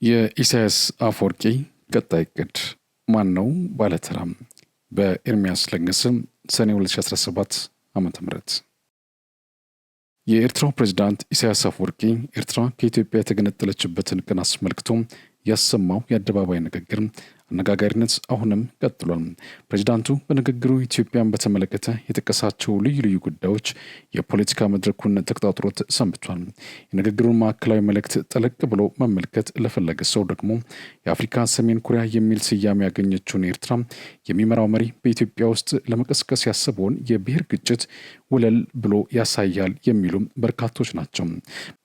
የኢሳያስ አፈወርቂ ቀጣይ ዕቅድ ማን ነው? ባለተራም በኤርሚያስ ለገሰ ሰኔ 2017 ዓ.ም። የኤርትራው ፕሬዝዳንት ኢሳያስ አፈወርቂ ኤርትራ ከኢትዮጵያ የተገነጠለችበትን ቀን አስመልክቶ ያሰማው የአደባባይ ንግግር አነጋጋሪነት አሁንም ቀጥሏል። ፕሬዝዳንቱ በንግግሩ ኢትዮጵያን በተመለከተ የጠቀሳቸው ልዩ ልዩ ጉዳዮች የፖለቲካ መድረኩን ተቆጣጥሮት ሰንብቷል። የንግግሩን ማዕከላዊ መልእክት ጠለቅ ብሎ መመልከት ለፈለገ ሰው ደግሞ የአፍሪካ ሰሜን ኮሪያ የሚል ስያሜ ያገኘችውን ኤርትራ የሚመራው መሪ በኢትዮጵያ ውስጥ ለመቀስቀስ ያሰበውን የብሔር ግጭት ውለል ብሎ ያሳያል የሚሉም በርካቶች ናቸው።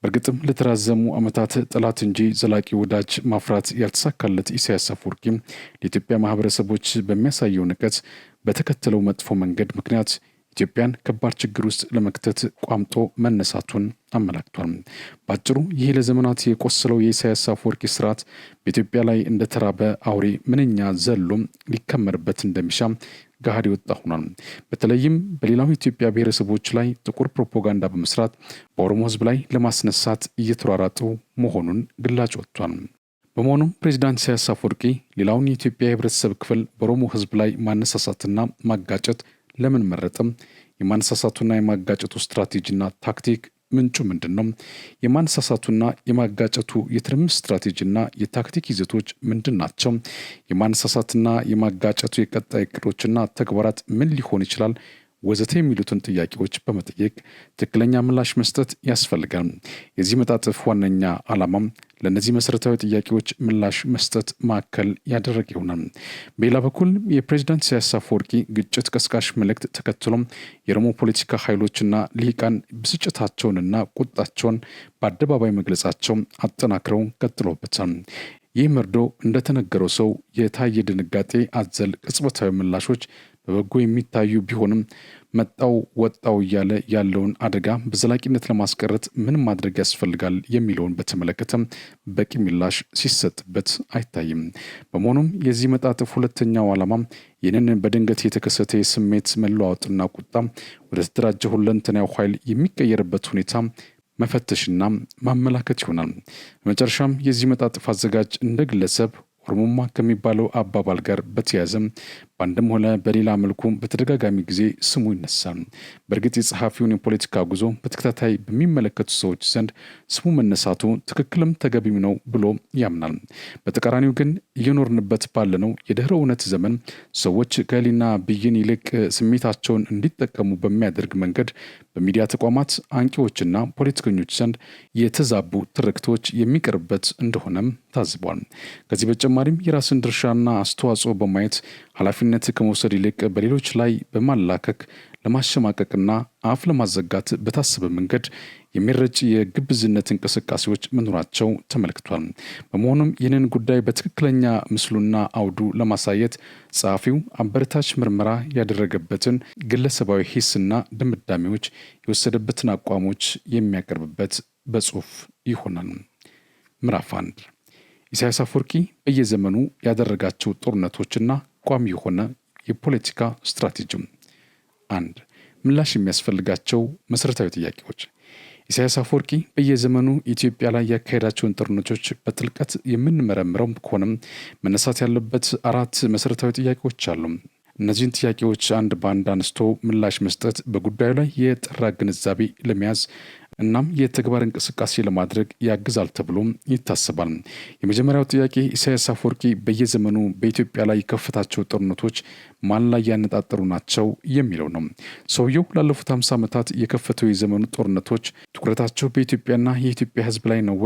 በእርግጥም ለተራዘሙ ዓመታት ጠላት እንጂ ዘላቂ ወዳጅ ማፍራት ያልተሳካለት ኢሳያስ አፈወርቂ ለኢትዮጵያ ማህበረሰቦች በሚያሳየው ንቀት በተከተለው መጥፎ መንገድ ምክንያት ኢትዮጵያን ከባድ ችግር ውስጥ ለመክተት ቋምጦ መነሳቱን አመላክቷል። ባጭሩ ይህ ለዘመናት የቆሰለው የኢሳያስ አፈወርቂ ስርዓት በኢትዮጵያ ላይ እንደተራበ አውሬ ምንኛ ዘሎም ሊከመርበት እንደሚሻ ገሃድ የወጣ ሆኗል። በተለይም በሌላው የኢትዮጵያ ብሔረሰቦች ላይ ጥቁር ፕሮፓጋንዳ በመስራት በኦሮሞ ሕዝብ ላይ ለማስነሳት እየተሯሯጡ መሆኑን ግላጭ ወጥቷል። በመሆኑም ፕሬዚዳንት ኢሳያስ አፈወርቂ ሌላውን የኢትዮጵያ የህብረተሰብ ክፍል በኦሮሞ ሕዝብ ላይ ማነሳሳትና ማጋጨት ለምን መረጠም? የማነሳሳቱና የማጋጨቱ ስትራቴጂና ታክቲክ ምንጩ ምንድን ነው? የማነሳሳቱና የማጋጨቱ የትርምስ ስትራቴጂና የታክቲክ ይዘቶች ምንድን ናቸው? የማነሳሳትና የማጋጨቱ የቀጣይ እቅዶችና ተግባራት ምን ሊሆን ይችላል? ወዘተ የሚሉትን ጥያቄዎች በመጠየቅ ትክክለኛ ምላሽ መስጠት ያስፈልጋል። የዚህ መጣጥፍ ዋነኛ ዓላማም ለእነዚህ መሰረታዊ ጥያቄዎች ምላሽ መስጠት ማዕከል ያደረገ ይሆናል። በሌላ በኩል የፕሬዝዳንት ኢሳያስ አፈወርቂ ግጭት ቀስቃሽ መልእክት ተከትሎም የኦሮሞ ፖለቲካ ኃይሎችና ልሂቃን ብስጭታቸውንና ቁጣቸውን በአደባባይ መግለጻቸው አጠናክረው ቀጥሎበታል። ይህ መርዶ እንደተነገረው ሰው የታየ ድንጋጤ አዘል ቅጽበታዊ ምላሾች በበጎ የሚታዩ ቢሆንም መጣው ወጣው እያለ ያለውን አደጋ በዘላቂነት ለማስቀረት ምን ማድረግ ያስፈልጋል የሚለውን በተመለከተ በቂ ምላሽ ሲሰጥበት አይታይም። በመሆኑም የዚህ መጣጥፍ ሁለተኛው ዓላማ ይህንን በድንገት የተከሰተ የስሜት መለዋወጥና ቁጣ ወደ ተደራጀ ሁለንተናዊ ኃይል የሚቀየርበት ሁኔታ መፈተሽና ማመላከት ይሆናል። በመጨረሻም የዚህ መጣጥፍ አዘጋጅ እንደ ግለሰብ ኦሮሞማ ከሚባለው አባባል ጋር በተያያዘ በአንድም ሆነ በሌላ መልኩ በተደጋጋሚ ጊዜ ስሙ ይነሳል። በእርግጥ የጸሐፊውን የፖለቲካ ጉዞ በተከታታይ በሚመለከቱ ሰዎች ዘንድ ስሙ መነሳቱ ትክክልም ተገቢም ነው ብሎ ያምናል። በተቃራኒው ግን እየኖርንበት ባለነው የድህረ እውነት ዘመን ሰዎች ከህሊና ብይን ይልቅ ስሜታቸውን እንዲጠቀሙ በሚያደርግ መንገድ በሚዲያ ተቋማት አንቂዎችና ፖለቲከኞች ዘንድ የተዛቡ ትርክቶች የሚቀርበት እንደሆነም ታዝቧል። ከዚህ በተጨማሪም የራስን ድርሻና አስተዋጽኦ በማየት ኃላፊነት ከመውሰድ ይልቅ በሌሎች ላይ በማላከክ ለማሸማቀቅና አፍ ለማዘጋት በታሰበ መንገድ የሚረጭ የግብዝነት እንቅስቃሴዎች መኖራቸው ተመልክቷል። በመሆኑም ይህንን ጉዳይ በትክክለኛ ምስሉና አውዱ ለማሳየት ጸሐፊው አበረታች ምርመራ ያደረገበትን ግለሰባዊ ሂስና ድምዳሜዎች የወሰደበትን አቋሞች የሚያቀርብበት በጽሁፍ ይሆናል። ምዕራፍ 1 ኢሳያስ አፈወርቂ በየዘመኑ ያደረጋቸው ጦርነቶችና ቋሚ የሆነ የፖለቲካ ስትራቴጂ። 1 ምላሽ የሚያስፈልጋቸው መሰረታዊ ጥያቄዎች። ኢሳያስ አፈወርቂ በየዘመኑ ኢትዮጵያ ላይ ያካሄዳቸውን ጦርነቶች በጥልቀት የምንመረምረው ከሆነም መነሳት ያለበት 4 መሰረታዊ ጥያቄዎች አሉ። እነዚህን ጥያቄዎች አንድ በአንድ አንስቶ ምላሽ መስጠት በጉዳዩ ላይ የጠራ ግንዛቤ ለመያዝ እናም የተግባር እንቅስቃሴ ለማድረግ ያግዛል ተብሎ ይታሰባል። የመጀመሪያው ጥያቄ ኢሳያስ አፈወርቂ በየዘመኑ በኢትዮጵያ ላይ የከፈታቸው ጦርነቶች ማን ላይ ያነጣጠሩ ናቸው የሚለው ነው። ሰውየው ላለፉት 50 ዓመታት የከፈተው የዘመኑ ጦርነቶች ትኩረታቸው በኢትዮጵያና የኢትዮጵያ ሕዝብ ላይ ነው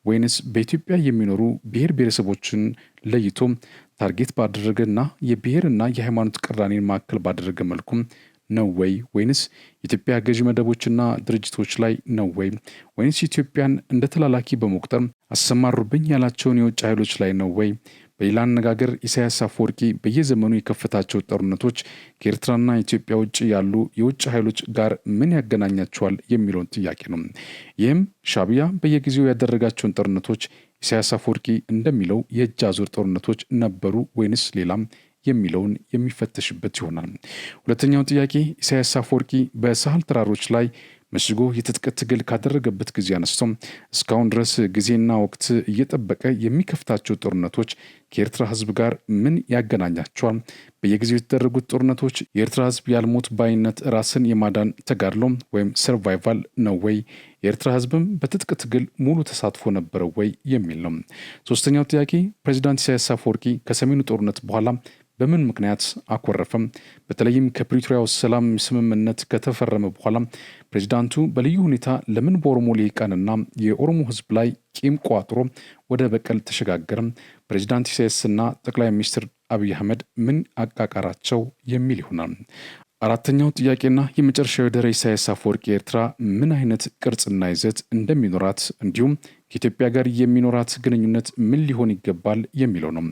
ወይንስ በኢትዮጵያ የሚኖሩ ብሔር ብሔረሰቦችን ለይቶ ታርጌት ባደረገና የብሔርና የሃይማኖት ቅራኔን ማዕከል ባደረገ መልኩም ነው ወይንስ የኢትዮጵያ ገዢ መደቦችና ድርጅቶች ላይ ነው ወይንስ ኢትዮጵያን እንደ ተላላኪ በመቁጠር አሰማሩብኝ ያላቸውን የውጭ ኃይሎች ላይ ነው? በሌላ አነጋገር ኢሳያስ አፈወርቂ በየዘመኑ የከፈታቸው ጦርነቶች ከኤርትራና ኢትዮጵያ ውጭ ያሉ የውጭ ኃይሎች ጋር ምን ያገናኛቸዋል የሚለውን ጥያቄ ነው። ይህም ሻዕቢያ በየጊዜው ያደረጋቸውን ጦርነቶች ኢሳያስ አፈወርቂ እንደሚለው የእጅ አዙር ጦርነቶች ነበሩ ወይንስ ሌላም የሚለውን የሚፈተሽበት ይሆናል። ሁለተኛው ጥያቄ ኢሳያስ አፈወርቂ በሳህል ተራሮች ላይ መሽጎ የትጥቅ ትግል ካደረገበት ጊዜ አንስቶ እስካሁን ድረስ ጊዜና ወቅት እየጠበቀ የሚከፍታቸው ጦርነቶች ከኤርትራ ህዝብ ጋር ምን ያገናኛቸዋል? በየጊዜው የተደረጉት ጦርነቶች የኤርትራ ህዝብ ያልሞት ባይነት ራስን የማዳን ተጋድሎ ወይም ሰርቫይቫል ነው ወይ? የኤርትራ ህዝብም በትጥቅ ትግል ሙሉ ተሳትፎ ነበረው ወይ የሚል ነው። ሶስተኛው ጥያቄ ፕሬዚዳንት ኢሳያስ አፈወርቂ ከሰሜኑ ጦርነት በኋላ በምን ምክንያት አኮረፈም? በተለይም ከፕሪቶሪያው ሰላም ስምምነት ከተፈረመ በኋላ ፕሬዚዳንቱ በልዩ ሁኔታ ለምን በኦሮሞ ልሂቃንና የኦሮሞ ህዝብ ላይ ቂም ቋጥሮ ወደ በቀል ተሸጋገረም? ፕሬዚዳንት ኢሳያስና ጠቅላይ ሚኒስትር አብይ አህመድ ምን አቃቃራቸው የሚል ይሆናል። አራተኛው ጥያቄና የመጨረሻው ደረ ኢሳያስ አፈወርቂ ኤርትራ ምን አይነት ቅርጽና ይዘት እንደሚኖራት እንዲሁም ከኢትዮጵያ ጋር የሚኖራት ግንኙነት ምን ሊሆን ይገባል የሚለው ነው።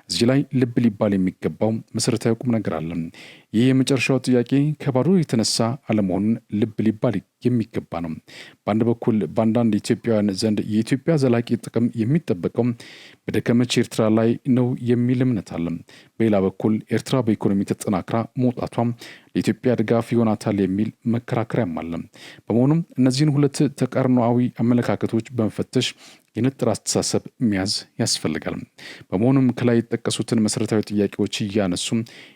እዚህ ላይ ልብ ሊባል የሚገባው መሰረታዊ ቁም ነገር አለ። ይህ የመጨረሻው ጥያቄ ከባዶ የተነሳ አለመሆኑን ልብ ሊባል የሚገባ ነው። በአንድ በኩል በአንዳንድ ኢትዮጵያውያን ዘንድ የኢትዮጵያ ዘላቂ ጥቅም የሚጠበቀው በደከመች ኤርትራ ላይ ነው የሚል እምነት አለ። በሌላ በኩል ኤርትራ በኢኮኖሚ ተጠናክራ መውጣቷም ለኢትዮጵያ ድጋፍ ይሆናታል የሚል መከራከሪያም አለ። በመሆኑም እነዚህን ሁለት ተቃርኖአዊ አመለካከቶች በመፈተሽ የነጠረ አስተሳሰብ መያዝ ያስፈልጋል። በመሆኑም ከላይ የጠቀሱትን መሰረታዊ ጥያቄዎች እያነሱ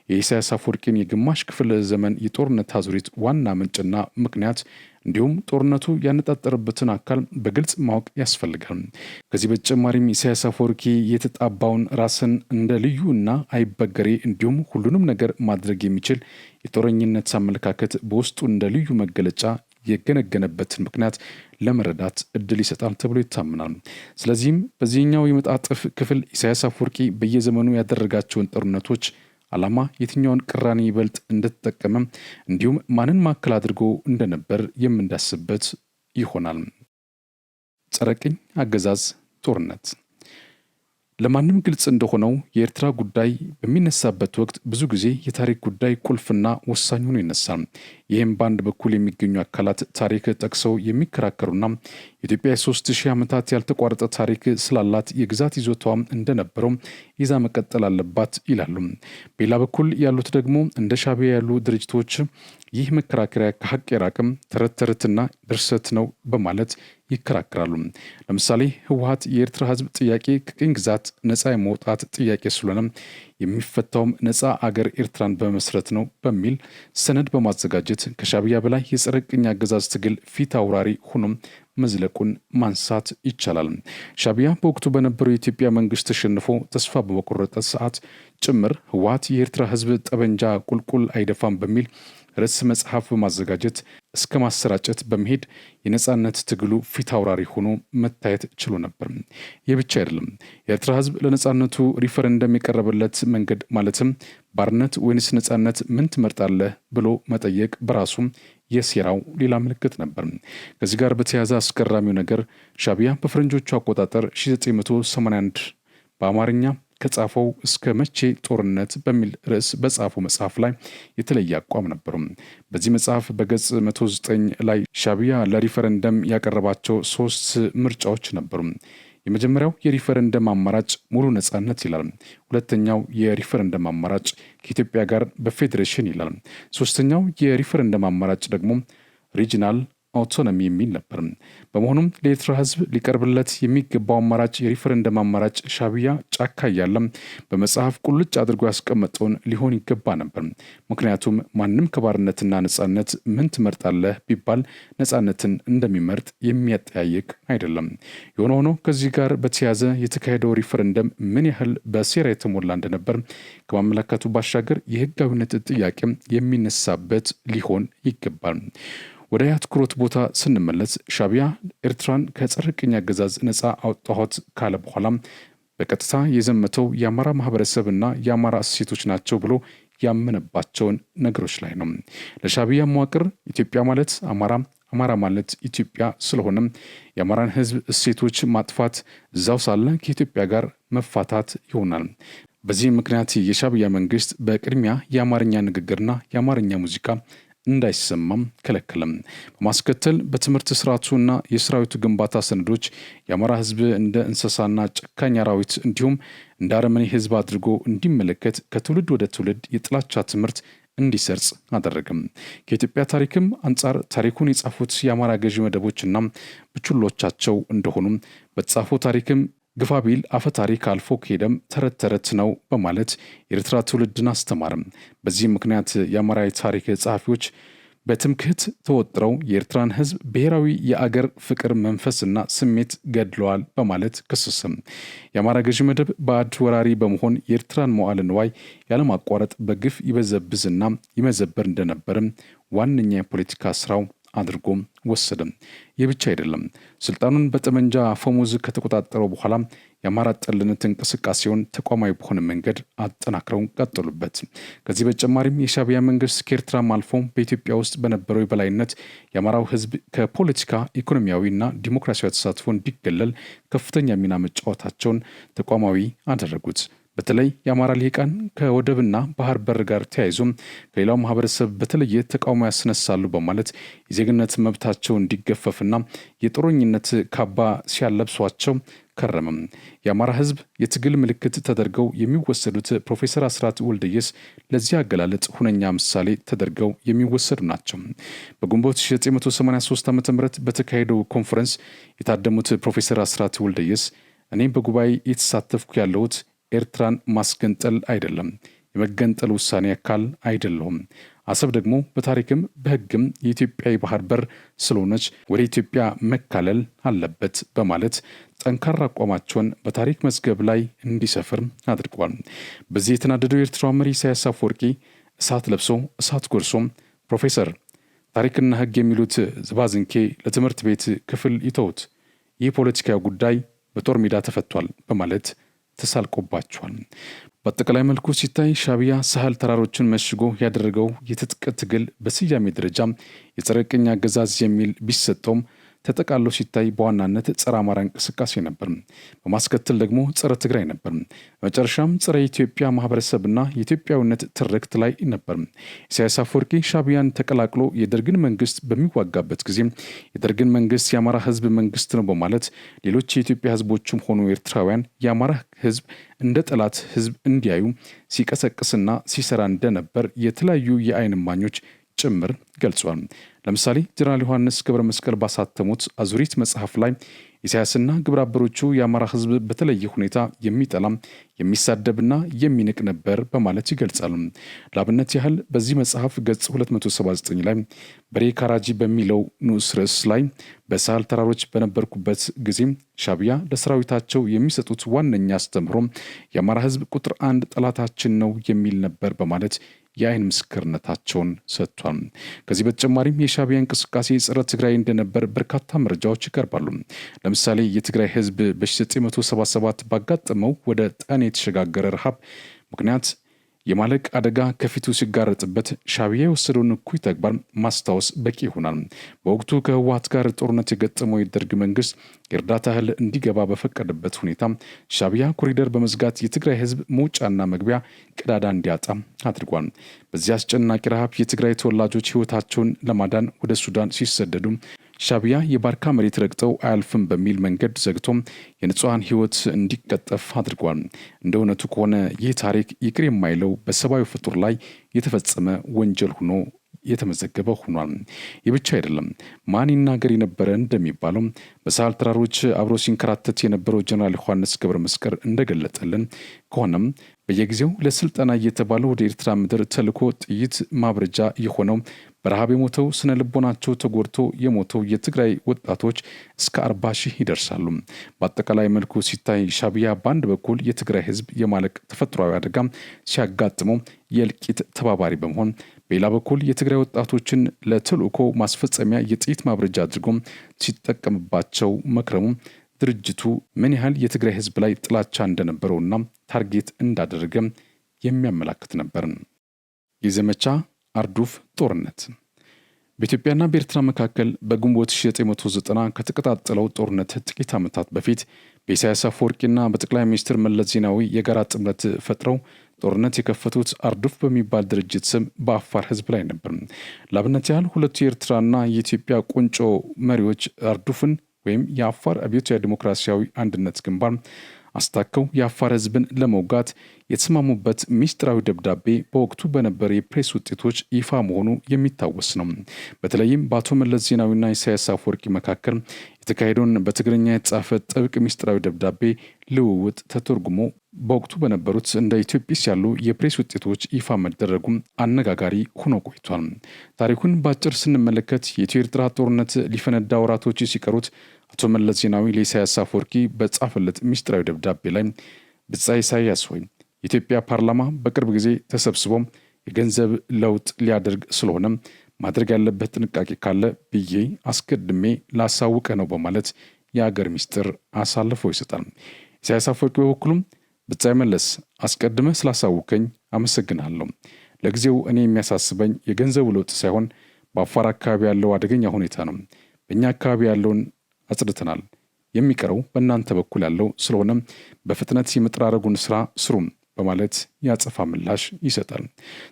የኢሳያስ አፈወርቂን የግማሽ ክፍለ ዘመን የጦርነት አዙሪት ዋና ምንጭና ምክንያት እንዲሁም ጦርነቱ ያነጣጠረበትን አካል በግልጽ ማወቅ ያስፈልጋል። ከዚህ በተጨማሪም ኢሳያስ አፈወርቂ የተጣባውን ራስን እንደ ልዩና አይበገሬ እንዲሁም ሁሉንም ነገር ማድረግ የሚችል የጦረኝነት አመለካከት በውስጡ እንደ ልዩ መገለጫ የገነገነበትን ምክንያት ለመረዳት እድል ይሰጣል ተብሎ ይታመናል። ስለዚህም በዚህኛው የመጣጥፍ ክፍል ኢሳያስ አፈወርቂ በየዘመኑ ያደረጋቸውን ጦርነቶች ዓላማ የትኛውን ቅራኔ ይበልጥ እንደተጠቀመ እንዲሁም ማንን ማዕከል አድርጎ እንደነበር የምንዳስበት ይሆናል። ጸረ ቅኝ አገዛዝ ጦርነት ለማንም ግልጽ እንደሆነው የኤርትራ ጉዳይ በሚነሳበት ወቅት ብዙ ጊዜ የታሪክ ጉዳይ ቁልፍና ወሳኝ ሆኖ ይነሳል። ይህም በአንድ በኩል የሚገኙ አካላት ታሪክ ጠቅሰው የሚከራከሩና ኢትዮጵያ የ3000 ዓመታት ያልተቋረጠ ታሪክ ስላላት የግዛት ይዞታዋም እንደነበረው ይዛ መቀጠል አለባት ይላሉ። በሌላ በኩል ያሉት ደግሞ እንደ ሻዕቢያ ያሉ ድርጅቶች ይህ መከራከሪያ ከሀቅ የራቅም ተረት ተረትና ድርሰት ነው በማለት ይከራከራሉ። ለምሳሌ ህወሓት የኤርትራ ህዝብ ጥያቄ ከቅኝ ግዛት ነፃ የመውጣት ጥያቄ ስለሆነ የሚፈታውም ነፃ አገር ኤርትራን በመስረት ነው በሚል ሰነድ በማዘጋጀት ከሻዕቢያ በላይ የጸረ ቅኝ አገዛዝ ትግል ፊት አውራሪ ሆኖም መዝለቁን ማንሳት ይቻላል። ሻዕቢያ በወቅቱ በነበረው የኢትዮጵያ መንግስት ተሸንፎ ተስፋ በመቆረጠ ሰዓት ጭምር ህወሓት የኤርትራ ህዝብ ጠበንጃ ቁልቁል አይደፋም በሚል ርዕስ መጽሐፍ በማዘጋጀት እስከ ማሰራጨት በመሄድ የነጻነት ትግሉ ፊት አውራሪ ሆኖ መታየት ችሎ ነበር። ይህ ብቻ አይደለም። የኤርትራ ህዝብ ለነጻነቱ ሪፈረንደም የቀረበለት መንገድ ማለትም ባርነት ወይንስ ነጻነት ምን ትመርጣለህ ብሎ መጠየቅ በራሱ የሴራው ሌላ ምልክት ነበር። ከዚህ ጋር በተያያዘ አስገራሚው ነገር ሻዕቢያ በፈረንጆቹ አቆጣጠር 1981 በአማርኛ ከጻፈው እስከ መቼ ጦርነት በሚል ርዕስ በጻፈው መጽሐፍ ላይ የተለየ አቋም ነበሩ። በዚህ መጽሐፍ በገጽ 109 ላይ ሻዕቢያ ለሪፈረንደም ያቀረባቸው 3 ምርጫዎች ነበሩ። የመጀመሪያው የሪፈረንደም አማራጭ ሙሉ ነጻነት ይላል። ሁለተኛው የሪፈረንደም አማራጭ ከኢትዮጵያ ጋር በፌዴሬሽን ይላል። ሶስተኛው የሪፈረንደም አማራጭ ደግሞ ሪጂናል አውቶኖሚ የሚል ነበር። በመሆኑም ለኤርትራ ህዝብ ሊቀርብለት የሚገባው አማራጭ የሪፈረንደም አማራጭ ሻዕቢያ ጫካ እያለም በመጽሐፍ ቁልጭ አድርጎ ያስቀመጠውን ሊሆን ይገባ ነበር። ምክንያቱም ማንም ከባርነትና ነጻነት ምን ትመርጣለህ ቢባል ነጻነትን እንደሚመርጥ የሚያጠያይቅ አይደለም። የሆነ ሆኖ ከዚህ ጋር በተያያዘ የተካሄደው ሪፈረንደም ምን ያህል በሴራ የተሞላ እንደነበር ከማመለከቱ ባሻገር የህጋዊነት ጥያቄ የሚነሳበት ሊሆን ይገባል። ወደ አትኩሮት ቦታ ስንመለስ ሻዕቢያ ኤርትራን ከጸረ ቅኝ አገዛዝ ነፃ አውጣኋት ካለ በኋላ በቀጥታ የዘመተው የአማራ ማህበረሰብና የአማራ እሴቶች ናቸው ብሎ ያመነባቸውን ነገሮች ላይ ነው። ለሻዕቢያ መዋቅር ኢትዮጵያ ማለት አማራ ማለት ኢትዮጵያ ስለሆነም የአማራን ህዝብ እሴቶች ማጥፋት እዛው ሳለ ከኢትዮጵያ ጋር መፋታት ይሆናል። በዚህ ምክንያት የሻዕቢያ መንግስት በቅድሚያ የአማርኛ ንግግርና የአማርኛ ሙዚቃ እንዳይሰማም ከለከለም። በማስከተል በትምህርት ስርዓቱና የሰራዊቱ ግንባታ ሰነዶች የአማራ ህዝብ እንደ እንስሳና ጨካኝ አራዊት እንዲሁም እንደ አረመኔ ህዝብ አድርጎ እንዲመለከት ከትውልድ ወደ ትውልድ የጥላቻ ትምህርት እንዲሰርጽ አደረገም። ከኢትዮጵያ ታሪክም አንጻር ታሪኩን የጻፉት የአማራ ገዢ መደቦችና ብቹሎቻቸው እንደሆኑ በተጻፈው ታሪክም ግፋቢል አፈ ታሪክ አልፎ ከሄደም ተረት ተረት ነው በማለት የኤርትራ ትውልድን አስተማረም። በዚህም ምክንያት የአማራ ታሪክ ጸሐፊዎች በትምክህት ተወጥረው የኤርትራን ሕዝብ ብሔራዊ የአገር ፍቅር መንፈስና ስሜት ገድለዋል በማለት ከሰሰም። የአማራ ገዢ መደብ ባዕድ ወራሪ በመሆን የኤርትራን መዋዕለ ንዋይ ያለማቋረጥ በግፍ ይበዘብዝና ይመዘበር እንደነበርም ዋነኛ የፖለቲካ ስራው አድርጎም ወሰደም። ይህ ብቻ አይደለም። ስልጣኑን በጠመንጃ አፈሙዝ ከተቆጣጠረው በኋላ የአማራ ጠልነት እንቅስቃሴውን ተቋማዊ በሆነ መንገድ አጠናክረው ቀጠሉበት። ከዚህ በተጨማሪም የሻዕቢያ መንግስት ከኤርትራም አልፎ በኢትዮጵያ ውስጥ በነበረው የበላይነት የአማራው ህዝብ ከፖለቲካ ኢኮኖሚያዊና ዲሞክራሲያዊ ተሳትፎ እንዲገለል ከፍተኛ ሚና መጫወታቸውን ተቋማዊ አደረጉት። በተለይ የአማራ ልሂቃን ከወደብና ባህር በር ጋር ተያይዞም ከሌላው ማህበረሰብ በተለየ ተቃውሞ ያስነሳሉ በማለት የዜግነት መብታቸው እንዲገፈፍና የጦረኝነት ካባ ሲያለብሷቸው ከረመም። የአማራ ህዝብ የትግል ምልክት ተደርገው የሚወሰዱት ፕሮፌሰር አስራት ወልደየስ ለዚህ አገላለጽ ሁነኛ ምሳሌ ተደርገው የሚወሰዱ ናቸው። በግንቦት 1983 ዓ.ም በተካሄደው ኮንፈረንስ የታደሙት ፕሮፌሰር አስራት ወልደየስ እኔ በጉባኤ የተሳተፍኩ ያለሁት ኤርትራን ማስገንጠል አይደለም፣ የመገንጠል ውሳኔ አካል አይደለሁም። አሰብ ደግሞ በታሪክም በህግም የኢትዮጵያ የባህር በር ስለሆነች ወደ ኢትዮጵያ መካለል አለበት በማለት ጠንካራ አቋማቸውን በታሪክ መዝገብ ላይ እንዲሰፍር አድርጓል። በዚህ የተናደደው የኤርትራው መሪ ኢሳያስ አፈወርቂ እሳት ለብሶ እሳት ጎርሶም ፕሮፌሰር ታሪክና ህግ የሚሉት ዝባዝንኬ ለትምህርት ቤት ክፍል ይተውት፣ ይህ ፖለቲካዊ ጉዳይ በጦር ሜዳ ተፈቷል በማለት ተሳልቆባቸዋል። በአጠቃላይ መልኩ ሲታይ ሻዕቢያ ሳህል ተራሮችን መሽጎ ያደረገው የትጥቅ ትግል በስያሜ ደረጃ የጸረ ቅኝ አገዛዝ የሚል ቢሰጠውም ተጠቃሎ ሲታይ በዋናነት ጸረ አማራ እንቅስቃሴ ነበር። በማስከተል ደግሞ ጸረ ትግራይ ነበር። በመጨረሻም ጸረ ኢትዮጵያ ማህበረሰብና የኢትዮጵያዊነት ትርክት ላይ ነበር። ኢሳያስ አፈወርቂ ሻዕቢያን ተቀላቅሎ የደርግን መንግስት በሚዋጋበት ጊዜ የደርግን መንግስት የአማራ ህዝብ መንግስት ነው በማለት ሌሎች የኢትዮጵያ ህዝቦችም ሆኑ ኤርትራውያን የአማራ ህዝብ እንደ ጠላት ህዝብ እንዲያዩ ሲቀሰቅስና ሲሰራ እንደነበር የተለያዩ የዓይን እማኞች ጭምር ገልጿል። ለምሳሌ ጀነራል ዮሐንስ ገብረ መስቀል ባሳተሙት አዙሪት መጽሐፍ ላይ ኢሳያስና ግብረ አበሮቹ የአማራ ህዝብ በተለየ ሁኔታ የሚጠላም የሚሳደብና የሚንቅ ነበር በማለት ይገልጻሉ። ለአብነት ያህል በዚህ መጽሐፍ ገጽ 279 ላይ በሬ ካራጂ በሚለው ንዑስ ርዕስ ላይ በሳህል ተራሮች በነበርኩበት ጊዜ ሻዕቢያ ለሰራዊታቸው የሚሰጡት ዋነኛ አስተምህሮ የአማራ ህዝብ ቁጥር 1 ጠላታችን ነው የሚል ነበር በማለት የዓይን ምስክርነታቸውን ሰጥቷል። ከዚህ በተጨማሪም የሻዕቢያ እንቅስቃሴ ጸረ ትግራይ እንደነበር በርካታ መረጃዎች ይቀርባሉ። ለምሳሌ የትግራይ ህዝብ በ1977 ባጋጠመው ወደ ጠኔ የተሸጋገረ ረሃብ ምክንያት የማለቅ አደጋ ከፊቱ ሲጋረጥበት ሻዕቢያ የወሰደውን እኩይ ተግባር ማስታወስ በቂ ይሆናል። በወቅቱ ከህወሓት ጋር ጦርነት የገጠመው የደርግ መንግስት የእርዳታ እህል እንዲገባ በፈቀደበት ሁኔታ ሻዕቢያ ኮሪደር በመዝጋት የትግራይ ህዝብ መውጫና መግቢያ ቀዳዳ እንዲያጣ አድርጓል። በዚህ አስጨናቂ ረሃብ የትግራይ ተወላጆች ህይወታቸውን ለማዳን ወደ ሱዳን ሲሰደዱ ሻዕቢያ የባርካ መሬት ረግጠው አያልፍም በሚል መንገድ ዘግቶም የንጹሃን ህይወት እንዲቀጠፍ አድርጓል። እንደ እውነቱ ከሆነ ይህ ታሪክ ይቅር የማይለው በሰብአዊ ፍጡር ላይ የተፈጸመ ወንጀል ሆኖ የተመዘገበ ሆኗል። ይህ ብቻ አይደለም። ማን ይናገር የነበረ እንደሚባለው በሳህል ተራሮች አብሮ ሲንከራተት የነበረው ጀነራል ዮሐንስ ገብረ መስቀል እንደገለጠልን ከሆነም በየጊዜው ለስልጠና እየተባለ ወደ ኤርትራ ምድር ተልኮ ጥይት ማብረጃ የሆነው በረሃብ የሞተው ስነ ልቦናቸው ተጎድቶ የሞተው የትግራይ ወጣቶች እስከ 40 ሺህ ይደርሳሉ። በአጠቃላይ መልኩ ሲታይ ሻዕቢያ በአንድ በኩል የትግራይ ህዝብ የማለቅ ተፈጥሯዊ አደጋ ሲያጋጥመው የእልቂት ተባባሪ በመሆን በሌላ በኩል የትግራይ ወጣቶችን ለተልእኮ ማስፈጸሚያ የጥይት ማብረጃ አድርጎ ሲጠቀምባቸው መክረሙ ድርጅቱ ምን ያህል የትግራይ ህዝብ ላይ ጥላቻ እንደነበረውና ታርጌት እንዳደረገ የሚያመላክት ነበር። የዘመቻ አርዱፍ ጦርነት በኢትዮጵያና በኤርትራ መካከል በግንቦት 1990 ከተቀጣጠለው ጦርነት ጥቂት ዓመታት በፊት በኢሳያስ አፈወርቂና በጠቅላይ ሚኒስትር መለስ ዜናዊ የጋራ ጥምረት ፈጥረው ጦርነት የከፈቱት አርዱፍ በሚባል ድርጅት ስም በአፋር ህዝብ ላይ ነበር። ለአብነት ያህል ሁለቱ የኤርትራና የኢትዮጵያ ቁንጮ መሪዎች አርዱፍን ወይም የአፋር አብዮታዊ ዲሞክራሲያዊ አንድነት ግንባር አስታከው የአፋር ህዝብን ለመውጋት የተስማሙበት ሚስጥራዊ ደብዳቤ በወቅቱ በነበረ የፕሬስ ውጤቶች ይፋ መሆኑ የሚታወስ ነው። በተለይም በአቶ መለስ ዜናዊና ኢሳያስ አፈወርቂ መካከል የተካሄደውን በትግርኛ የተጻፈ ጥብቅ ሚስጥራዊ ደብዳቤ ልውውጥ ተተርጉሞ በወቅቱ በነበሩት እንደ ኢትዮጲስ ያሉ የፕሬስ ውጤቶች ይፋ መደረጉም አነጋጋሪ ሆኖ ቆይቷል። ታሪኩን በአጭር ስንመለከት የኢትዮ ኤርትራ ጦርነት ሊፈነዳ ወራቶች ሲቀሩት አቶ መለስ ዜናዊ ለኢሳያስ አፈወርቂ በጻፈለት ሚስጥራዊ ደብዳቤ ላይ ብጻይ ኢሳያስ ሆይ የኢትዮጵያ ፓርላማ በቅርብ ጊዜ ተሰብስቦ የገንዘብ ለውጥ ሊያደርግ ስለሆነ ማድረግ ያለበት ጥንቃቄ ካለ ብዬ አስቀድሜ ላሳውቀ ነው በማለት የአገር ሚስጥር አሳልፎ ይሰጣል። ኢሳያስ አፈወርቂ በበኩሉም ብጻይ መለስ አስቀድመ ስላሳውቀኝ አመሰግናለሁ። ለጊዜው እኔ የሚያሳስበኝ የገንዘቡ ለውጥ ሳይሆን በአፋር አካባቢ ያለው አደገኛ ሁኔታ ነው። በእኛ አካባቢ ያለውን አጽድተናል። የሚቀረው በእናንተ በኩል ያለው ስለሆነ በፍጥነት የመጠራረጉን ስራ ስሩም በማለት ያጸፋ ምላሽ ይሰጣል።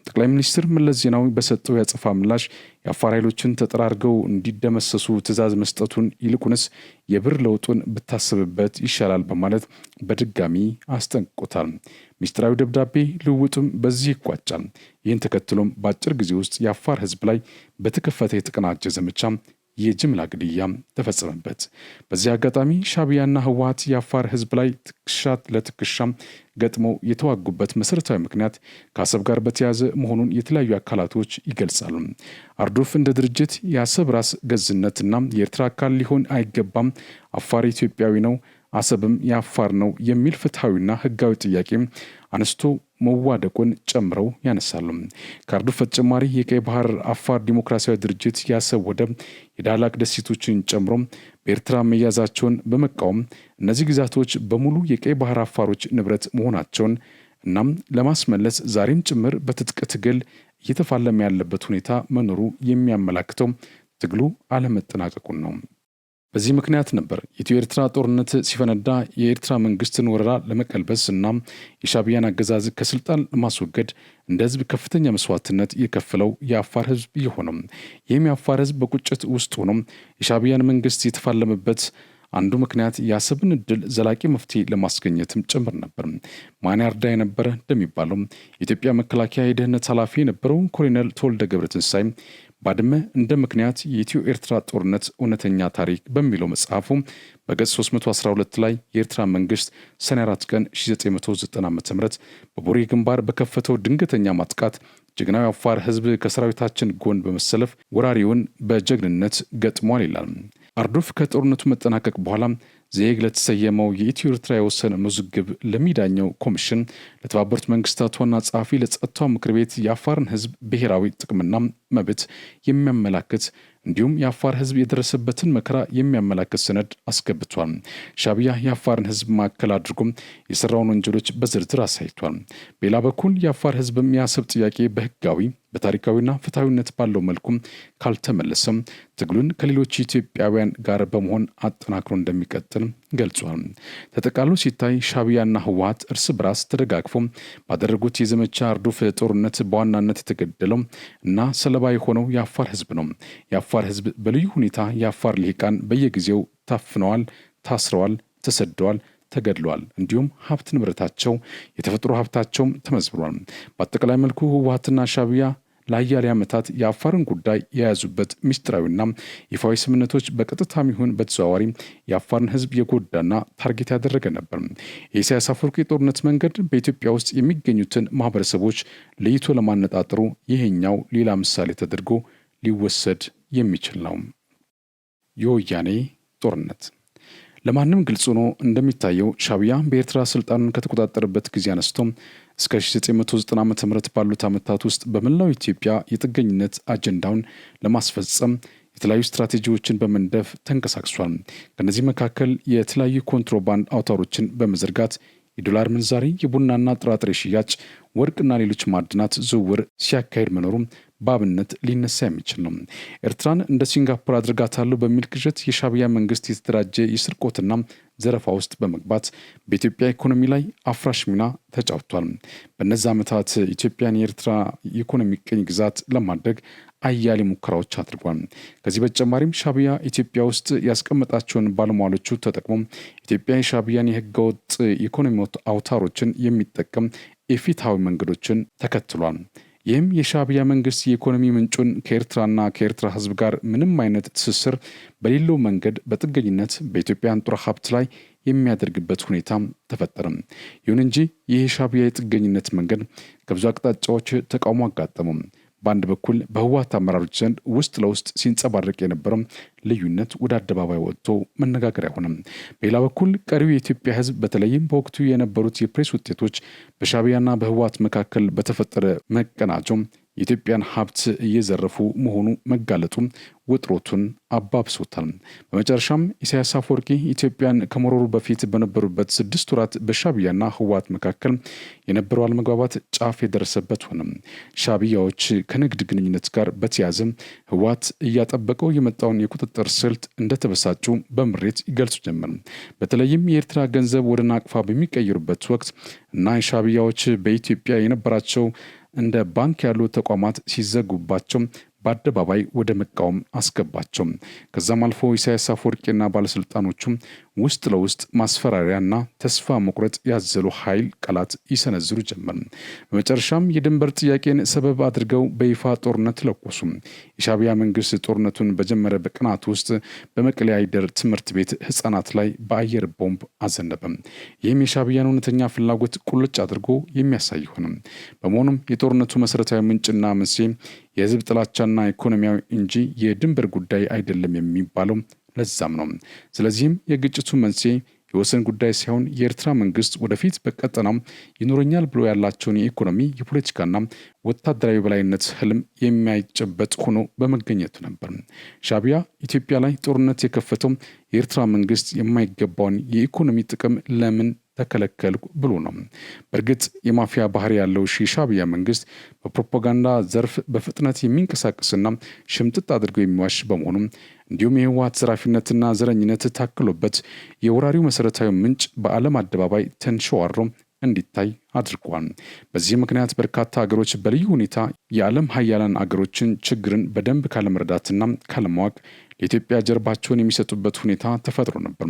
ጠቅላይ ሚኒስትር መለስ ዜናዊ በሰጠው ያጸፋ ምላሽ የአፋር ኃይሎችን ተጠራርገው እንዲደመሰሱ ትዕዛዝ መስጠቱን ይልቁንስ የብር ለውጡን ብታስብበት ይሻላል በማለት በድጋሚ አስጠንቅቆታል። ሚስጥራዊ ደብዳቤ ልውውጡም በዚህ ይቋጫል። ይህን ተከትሎም በአጭር ጊዜ ውስጥ የአፋር ህዝብ ላይ በተከፈተ የተቀናጀ ዘመቻ የጅምላ ግድያ ተፈጸመበት። በዚህ አጋጣሚ ሻዕቢያና ህወሓት የአፋር ህዝብ ላይ ትከሻ ለትከሻ ገጥመው የተዋጉበት መሰረታዊ ምክንያት ከአሰብ ጋር በተያያዘ መሆኑን የተለያዩ አካላቶች ይገልጻሉ። አርዶፍ እንደ ድርጅት የአሰብ ራስ ገዝነትና የኤርትራ አካል ሊሆን አይገባም፣ አፋር ኢትዮጵያዊ ነው፣ አሰብም የአፋር ነው የሚል ፍትሐዊና ህጋዊ ጥያቄ አነስቶ መዋደቁን ጨምረው ያነሳሉ። ከአርዶፍ በተጨማሪ የቀይ ባህር አፋር ዲሞክራሲያዊ ድርጅት የአሰብ ወደብ የዳህላክ ደሴቶችን ጨምሮ በኤርትራ መያዛቸውን በመቃወም እነዚህ ግዛቶች በሙሉ የቀይ ባህር አፋሮች ንብረት መሆናቸውን እናም ለማስመለስ ዛሬም ጭምር በትጥቅ ትግል እየተፋለመ ያለበት ሁኔታ መኖሩ የሚያመላክተው ትግሉ አለመጠናቀቁን ነው። በዚህ ምክንያት ነበር የኢትዮ ኤርትራ ጦርነት ሲፈነዳ የኤርትራ መንግስትን ወረራ ለመቀልበስ እና የሻዕቢያን አገዛዝ ከስልጣን ለማስወገድ እንደ ህዝብ ከፍተኛ መስዋዕትነት የከፈለው የአፋር ህዝብ የሆነው። ይህም የአፋር ህዝብ በቁጭት ውስጥ ሆኖ የሻዕቢያን መንግስት የተፋለመበት አንዱ ምክንያት የአሰብን ዕድል ዘላቂ መፍትሄ ለማስገኘትም ጭምር ነበር። ማን ያርዳ የነበረ እንደሚባለው የኢትዮጵያ መከላከያ የደህንነት ኃላፊ የነበረው ኮሎኔል ተወልደ ገብረትንሳኤ ባድመ እንደ ምክንያት የኢትዮ ኤርትራ ጦርነት እውነተኛ ታሪክ በሚለው መጽሐፉ በገጽ 312 ላይ የኤርትራ መንግስት ሰኔ 4 ቀን 1990 ዓ.ም በቡሬ ግንባር በከፈተው ድንገተኛ ማጥቃት ጀግናው አፋር ህዝብ ከሰራዊታችን ጎን በመሰለፍ ወራሪውን በጀግንነት ገጥሟል ይላል። አርዶፍ ከጦርነቱ መጠናቀቅ በኋላ ዜግ ለተሰየመው የኢትዮ ኤርትራ የወሰን ውዝግብ ለሚዳኘው ኮሚሽን ለተባበሩት መንግስታት ዋና ጸሐፊ ለጸጥታው ምክር ቤት የአፋርን ህዝብ ብሔራዊ ጥቅምና መብት የሚያመላክት እንዲሁም የአፋር ህዝብ የደረሰበትን መከራ የሚያመላክት ሰነድ አስገብቷል። ሻዕቢያ የአፋርን ህዝብ ማዕከል አድርጎ የሰራውን ወንጀሎች በዝርዝር አሳይቷል። በሌላ በኩል የአፋር ህዝብም የአሰብ ጥያቄ በህጋዊ በታሪካዊና ፍትሐዊነት ባለው መልኩ ካልተመለሰም ትግሉን ከሌሎች ኢትዮጵያውያን ጋር በመሆን አጠናክሮ እንደሚቀጥል ገልጿል። ተጠቃሎ ሲታይ ሻዕቢያና ህወሓት እርስ በራስ ተደጋግፎ ባደረጉት የዘመቻ አርዶፍ ጦርነት በዋናነት የተገደለው እና ሰለባ የሆነው የአፋር ህዝብ ነው። የአፋር ህዝብ በልዩ ሁኔታ የአፋር ልሂቃን በየጊዜው ታፍነዋል፣ ታስረዋል፣ ተሰደዋል፣ ተገድለዋል። እንዲሁም ሀብት ንብረታቸው የተፈጥሮ ሀብታቸውም ተመዝብሯል። በአጠቃላይ መልኩ ህወሓትና ሻዕቢያ ለአያሌ ዓመታት የአፋርን ጉዳይ የያዙበት ምስጢራዊና ይፋዊ ስምምነቶች በቀጥታም ይሁን በተዘዋዋሪ የአፋርን ህዝብ የጎዳና ታርጌት ያደረገ ነበር። የኢሳያስ አፈወርቂ የጦርነት መንገድ በኢትዮጵያ ውስጥ የሚገኙትን ማህበረሰቦች ለይቶ ለማነጣጠሩ ይሄኛው ሌላ ምሳሌ ተደርጎ ሊወሰድ የሚችል ነው። የወያኔ ጦርነት ለማንም ግልጽ ሆኖ እንደሚታየው ሻዕቢያ በኤርትራ ስልጣኑን ከተቆጣጠረበት ጊዜ አነስቶ እስከ 1990 ዓ.ም ባሉት ዓመታት ውስጥ በመላው ኢትዮጵያ የጥገኝነት አጀንዳውን ለማስፈጸም የተለያዩ ስትራቴጂዎችን በመንደፍ ተንቀሳቅሷል። ከነዚህ መካከል የተለያዩ ኮንትሮባንድ አውታሮችን በመዘርጋት የዶላር ምንዛሪ፣ የቡናና ጥራጥሬ ሽያጭ፣ ወርቅና ሌሎች ማዕድናት ዝውውር ሲያካሄድ መኖሩም ባብነት ሊነሳ የሚችል ነው። ኤርትራን እንደ ሲንጋፖር አድርጋታለሁ በሚል ቅዠት የሻዕቢያ መንግስት የተደራጀ የስርቆትና ዘረፋ ውስጥ በመግባት በኢትዮጵያ ኢኮኖሚ ላይ አፍራሽ ሚና ተጫውቷል። በነዛ ዓመታት ኢትዮጵያን የኤርትራ ኢኮኖሚ ቅኝ ግዛት ለማድረግ አያሌ ሙከራዎች አድርጓል። ከዚህ በተጨማሪም ሻዕቢያ ኢትዮጵያ ውስጥ ያስቀመጣቸውን ባለሟሎቹ ተጠቅሞ ኢትዮጵያ የሻዕቢያን የህገወጥ ኢኮኖሚ አውታሮችን የሚጠቀም የፍትሃዊ መንገዶችን ተከትሏል። ይህም የሻዕቢያ መንግስት የኢኮኖሚ ምንጩን ከኤርትራና ከኤርትራ ህዝብ ጋር ምንም አይነት ትስስር በሌለው መንገድ በጥገኝነት በኢትዮጵያ አንጡራ ሀብት ላይ የሚያደርግበት ሁኔታ ተፈጠረም። ይሁን እንጂ ይህ የሻዕቢያ የጥገኝነት መንገድ ከብዙ አቅጣጫዎች ተቃውሞ አጋጠመው። በአንድ በኩል በህወሓት አመራሮች ዘንድ ውስጥ ለውስጥ ሲንጸባረቅ የነበረው ልዩነት ወደ አደባባይ ወጥቶ መነጋገሪያ ሆነ። በሌላ በኩል ቀሪው የኢትዮጵያ ህዝብ በተለይም በወቅቱ የነበሩት የፕሬስ ውጤቶች በሻዕቢያና በህወሓት መካከል በተፈጠረ መቀናጀም የኢትዮጵያን ሀብት እየዘረፉ መሆኑ መጋለጡ ውጥረቱን አባብሶታል። በመጨረሻም ኢሳያስ አፈወርቂ ኢትዮጵያን ከመሮሩ በፊት በነበሩበት 6 ወራት በሻዕቢያና ህወሓት መካከል የነበረው አለመግባባት ጫፍ የደረሰበት ሆነ። ሻዕቢያዎች ከንግድ ግንኙነት ጋር በተያያዘ ህወሓት እያጠበቀው የመጣውን የቁጥጥር ስልት እንደተበሳጩ በምሬት ይገልጹ ጀመር። በተለይም የኤርትራ ገንዘብ ወደ ናቅፋ በሚቀይሩበት ወቅት እና የሻዕቢያዎች በኢትዮጵያ የነበራቸው እንደ ባንክ ያሉ ተቋማት ሲዘጉባቸው በአደባባይ ወደ መቃወም አስገባቸው። ከዛም አልፎ ኢሳያስ አፈወርቂና ባለስልጣኖቹም ውስጥ ለውስጥ ማስፈራሪያና ተስፋ መቁረጥ ያዘሉ ኃይል ቃላት ይሰነዝሩ ጀመር። በመጨረሻም የድንበር ጥያቄን ሰበብ አድርገው በይፋ ጦርነት ለኮሱ። የሻዕቢያ መንግስት ጦርነቱን በጀመረ በቀናት ውስጥ በመቀሌ አይደር ትምህርት ቤት ህፃናት ላይ በአየር ቦምብ አዘነበ። ይህም የሻዕቢያን እውነተኛ ፍላጎት ቁልጭ አድርጎ የሚያሳይ ሆነ። በመሆኑም የጦርነቱ መሰረታዊ ምንጭና መንስኤ የህዝብ ጥላቻና ኢኮኖሚያዊ እንጂ የድንበር ጉዳይ አይደለም የሚባለው ለዛም ነው። ስለዚህም የግጭቱ መንስኤ የወሰን ጉዳይ ሳይሆን የኤርትራ መንግስት ወደፊት በቀጠናው ይኖረኛል ብሎ ያላቸውን የኢኮኖሚ የፖለቲካና ወታደራዊ በላይነት ህልም የሚያይጨበጥ ሆኖ በመገኘቱ ነበር። ሻዕቢያ ኢትዮጵያ ላይ ጦርነት የከፈተው የኤርትራ መንግስት የማይገባውን የኢኮኖሚ ጥቅም ለምን ተከለከልኩ ብሎ ነው። በእርግጥ የማፊያ ባህሪ ያለው የሻዕቢያ መንግስት በፕሮፓጋንዳ ዘርፍ በፍጥነት የሚንቀሳቀስና ሽምጥጥ አድርገው የሚዋሽ በመሆኑ እንዲሁም የህወሓት ዘራፊነትና ዘረኝነት ታክሎበት የወራሪው መሰረታዊ ምንጭ በዓለም አደባባይ ተንሸዋሮ እንዲታይ አድርጓል። በዚህ ምክንያት በርካታ ሀገሮች በልዩ ሁኔታ የዓለም ሀያላን አገሮችን ችግርን በደንብ ካለመረዳትና ካለማወቅ ለኢትዮጵያ ጀርባቸውን የሚሰጡበት ሁኔታ ተፈጥሮ ነበር።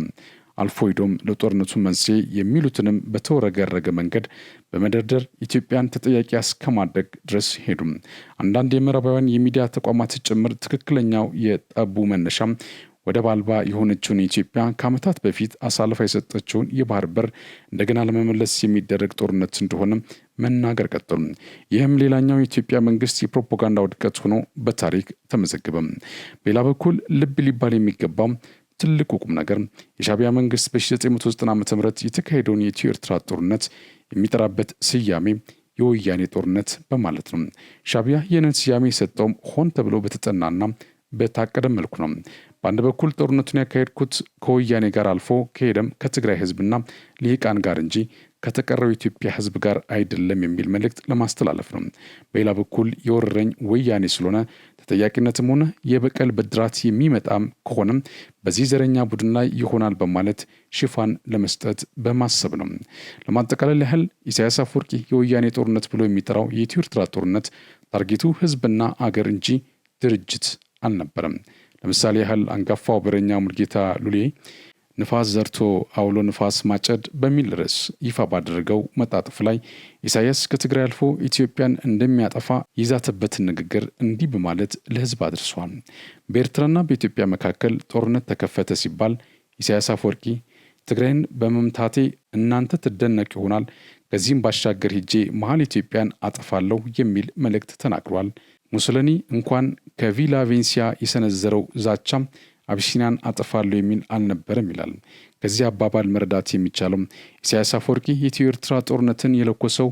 አልፎ ሂዶም ለጦርነቱ መንስኤ የሚሉትንም በተወረገረገ መንገድ በመደርደር ኢትዮጵያን ተጠያቂ እስከማድረግ ድረስ ሄዱ። አንዳንድ የምዕራባውያን የሚዲያ ተቋማት ጭምር ትክክለኛው የጠቡ መነሻ ወደብ አልባ የሆነችውን ኢትዮጵያ ከዓመታት በፊት አሳልፋ የሰጠችውን የባህር በር እንደገና ለመመለስ የሚደረግ ጦርነት እንደሆነ መናገር ቀጠሉ። ይህም ሌላኛው የኢትዮጵያ መንግስት የፕሮፓጋንዳ ውድቀት ሆኖ በታሪክ ተመዘገበ። በሌላ በኩል ልብ ሊባል የሚገባው ትልቁ ቁም ነገር የሻዕቢያ መንግስት በ1990 ዓ.ም የተካሄደውን የኢትዮ ኤርትራ ጦርነት የሚጠራበት ስያሜ የወያኔ ጦርነት በማለት ነው። ሻዕቢያ ይህንን ስያሜ የሰጠውም ሆን ተብሎ በተጠናና በታቀደ መልኩ ነው። በአንድ በኩል ጦርነቱን ያካሄድኩት ከወያኔ ጋር አልፎ ከሄደም ከትግራይ ህዝብና ልሂቃን ጋር እንጂ ከተቀረው ኢትዮጵያ ህዝብ ጋር አይደለም የሚል መልእክት ለማስተላለፍ ነው። በሌላ በኩል የወረረኝ ወያኔ ስለሆነ ተጠያቂነትም ሆነ የበቀል ብድራት የሚመጣም ከሆነም በዚህ ዘረኛ ቡድን ላይ ይሆናል በማለት ሽፋን ለመስጠት በማሰብ ነው። ለማጠቃለል ያህል ኢሳያስ አፈወርቂ የወያኔ ጦርነት ብሎ የሚጠራው የኢትዮ ኤርትራ ጦርነት ታርጌቱ ህዝብና አገር እንጂ ድርጅት አልነበረም። ለምሳሌ ያህል አንጋፋው በረኛ ሙልጌታ ሉሌ ንፋስ ዘርቶ አውሎ ንፋስ ማጨድ በሚል ርዕስ ይፋ ባደረገው መጣጥፍ ላይ ኢሳያስ ከትግራይ አልፎ ኢትዮጵያን እንደሚያጠፋ ይዛተበትን ንግግር እንዲህ በማለት ለህዝብ አድርሷል። በኤርትራና በኢትዮጵያ መካከል ጦርነት ተከፈተ ሲባል ኢሳያስ አፈወርቂ ትግራይን በመምታቴ እናንተ ትደነቅ ይሆናል፣ ከዚህም ባሻገር ሄጄ መሀል ኢትዮጵያን አጠፋለሁ የሚል መልእክት ተናግሯል። ሙሶሊኒ እንኳን ከቪላ ቬንሲያ የሰነዘረው ዛቻም አቢሲኒያን አጠፋለሁ የሚል አልነበረም ይላል። ከዚህ አባባል መረዳት የሚቻለው ኢሳያስ አፈወርቂ የኢትዮ ኤርትራ ጦርነትን የለኮሰው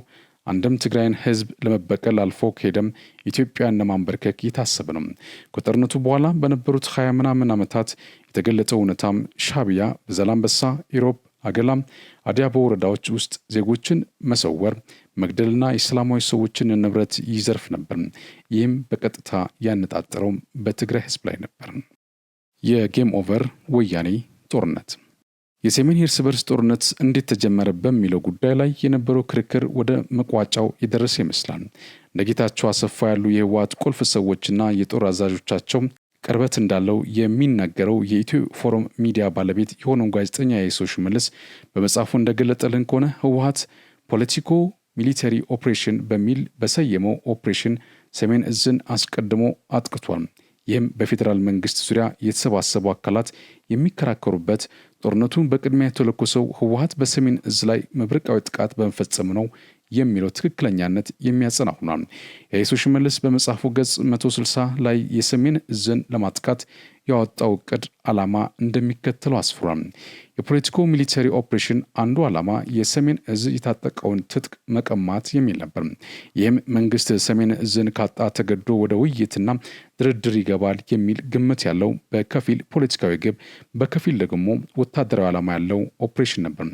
አንድም ትግራይን ህዝብ ለመበቀል አልፎ ከሄደም ኢትዮጵያን ለማንበርከክ የታሰበ ነው። ከጦርነቱ በኋላ በነበሩት 20 ምናምን ዓመታት የተገለጸው እውነታም ሻዕቢያ በዛላምበሳ፣ ኢሮብ፣ አገላም፣ አዲያቦ ወረዳዎች ውስጥ ዜጎችን መሰወር፣ መግደልና የሰላማዊ ሰዎችን ንብረት ይዘርፍ ነበር። ይህም በቀጥታ ያነጣጠረው በትግራይ ህዝብ ላይ ነበር። የጌም ኦቨር ወያኔ ጦርነት የሰሜን እርስ በርስ ጦርነት እንዴት ተጀመረ በሚለው ጉዳይ ላይ የነበረው ክርክር ወደ መቋጫው የደረሰ ይመስላል። እንደ ጌታቸው አሰፋ ያሉ የህወሓት ቁልፍ ሰዎችና የጦር አዛዦቻቸው ቅርበት እንዳለው የሚናገረው የኢትዮ ፎረም ሚዲያ ባለቤት የሆነው ጋዜጠኛ የሰው ሽመልስ በመጽሐፉ እንደገለጠልን ከሆነ ህወሓት ፖለቲኮ ሚሊተሪ ኦፕሬሽን በሚል በሰየመው ኦፕሬሽን ሰሜን እዝን አስቀድሞ አጥቅቷል። ይህም በፌዴራል መንግስት ዙሪያ የተሰባሰቡ አካላት የሚከራከሩበት ጦርነቱን በቅድሚያ የተለኮሰው ህወሓት በሰሜን እዝ ላይ መብረቃዊ ጥቃት በመፈጸም ነው የሚለው ትክክለኛነት የሚያጸና ሆኗል። የኢየሱስ ሽመልስ በመጽሐፉ ገጽ 160 ላይ የሰሜን እዝን ለማጥቃት ያወጣው እቅድ ዓላማ እንደሚከተለው አስፍሯል። የፖለቲኮ ሚሊተሪ ኦፕሬሽን አንዱ ዓላማ የሰሜን እዝ የታጠቀውን ትጥቅ መቀማት የሚል ነበር። ይህም መንግስት ሰሜን እዝን ካጣ ተገዶ ወደ ውይይትና ድርድር ይገባል የሚል ግምት ያለው በከፊል ፖለቲካዊ ግብ፣ በከፊል ደግሞ ወታደራዊ ዓላማ ያለው ኦፕሬሽን ነበር።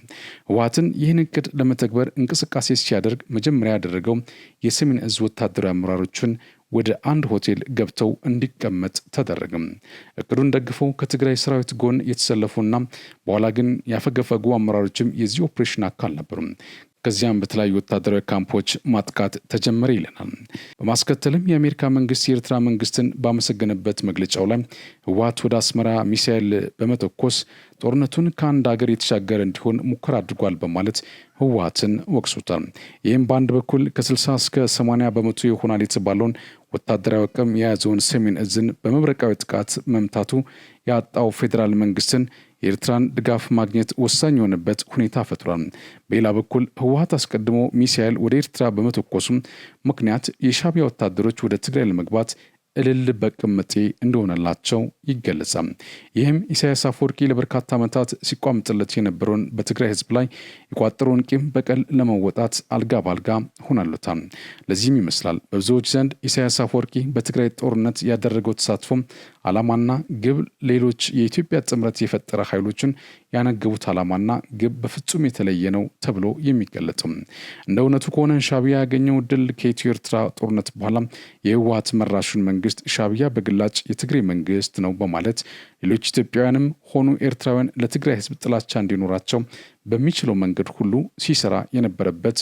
ህወሓትን ይህን እቅድ ለመተግበር እንቅስቃሴ ሲያደርግ መጀመሪያ ያደረገው የሰሜን እዝ ወታደራዊ አመራሮችን ወደ አንድ ሆቴል ገብተው እንዲቀመጥ ተደረገ። እቅዱን ደግፈው ከትግራይ ሰራዊት ጎን የተሰለፉና በኋላ ግን ያፈገፈጉ አመራሮችም የዚህ ኦፕሬሽን አካል ነበሩ። ከዚያም በተለያዩ ወታደራዊ ካምፖች ማጥቃት ተጀመረ ይለናል። በማስከተልም የአሜሪካ መንግስት የኤርትራ መንግስትን ባመሰገነበት መግለጫው ላይ ህወሓት ወደ አስመራ ሚሳኤል በመተኮስ ጦርነቱን ከአንድ ሀገር የተሻገረ እንዲሆን ሙከራ አድርጓል በማለት ህወሓትን ወቅሶታል። ይህም በአንድ በኩል ከ60 እስከ 80 በመቶ ይሆናል የተባለውን ወታደራዊ አቅም የያዘውን ሰሜን እዝን በመብረቃዊ ጥቃት መምታቱ ያጣው ፌዴራል መንግስትን የኤርትራን ድጋፍ ማግኘት ወሳኝ የሆነበት ሁኔታ ፈጥሯል። በሌላ በኩል ህወሓት አስቀድሞ ሚሳኤል ወደ ኤርትራ በመተኮሱም ምክንያት የሻዕቢያ ወታደሮች ወደ ትግራይ ለመግባት እልል በቅምጤ እንደሆነላቸው ይገለጻል። ይህም ኢሳያስ አፈወርቂ ለበርካታ ዓመታት ሲቋምጥለት የነበረውን በትግራይ ህዝብ ላይ የቋጠረውን ቂም በቀል ለመወጣት አልጋ ባልጋ ሆናለታል። ለዚህም ይመስላል በብዙዎች ዘንድ ኢሳያስ አፈወርቂ በትግራይ ጦርነት ያደረገው ተሳትፎ ዓላማና ግብ ሌሎች የኢትዮጵያ ጥምረት የፈጠረ ኃይሎችን ያነገቡት ዓላማና ግብ በፍጹም የተለየ ነው ተብሎ የሚገለጽም። እንደ እውነቱ ከሆነ ሻዕቢያ ያገኘው ድል ከኢትዮ ኤርትራ ጦርነት በኋላ የህወሓት መራሹን መንግስት ሻዕቢያ በግላጭ የትግራይ መንግስት ነው በማለት ሌሎች ኢትዮጵያውያንም ሆኑ ኤርትራውያን ለትግራይ ህዝብ ጥላቻ እንዲኖራቸው በሚችለው መንገድ ሁሉ ሲሰራ የነበረበት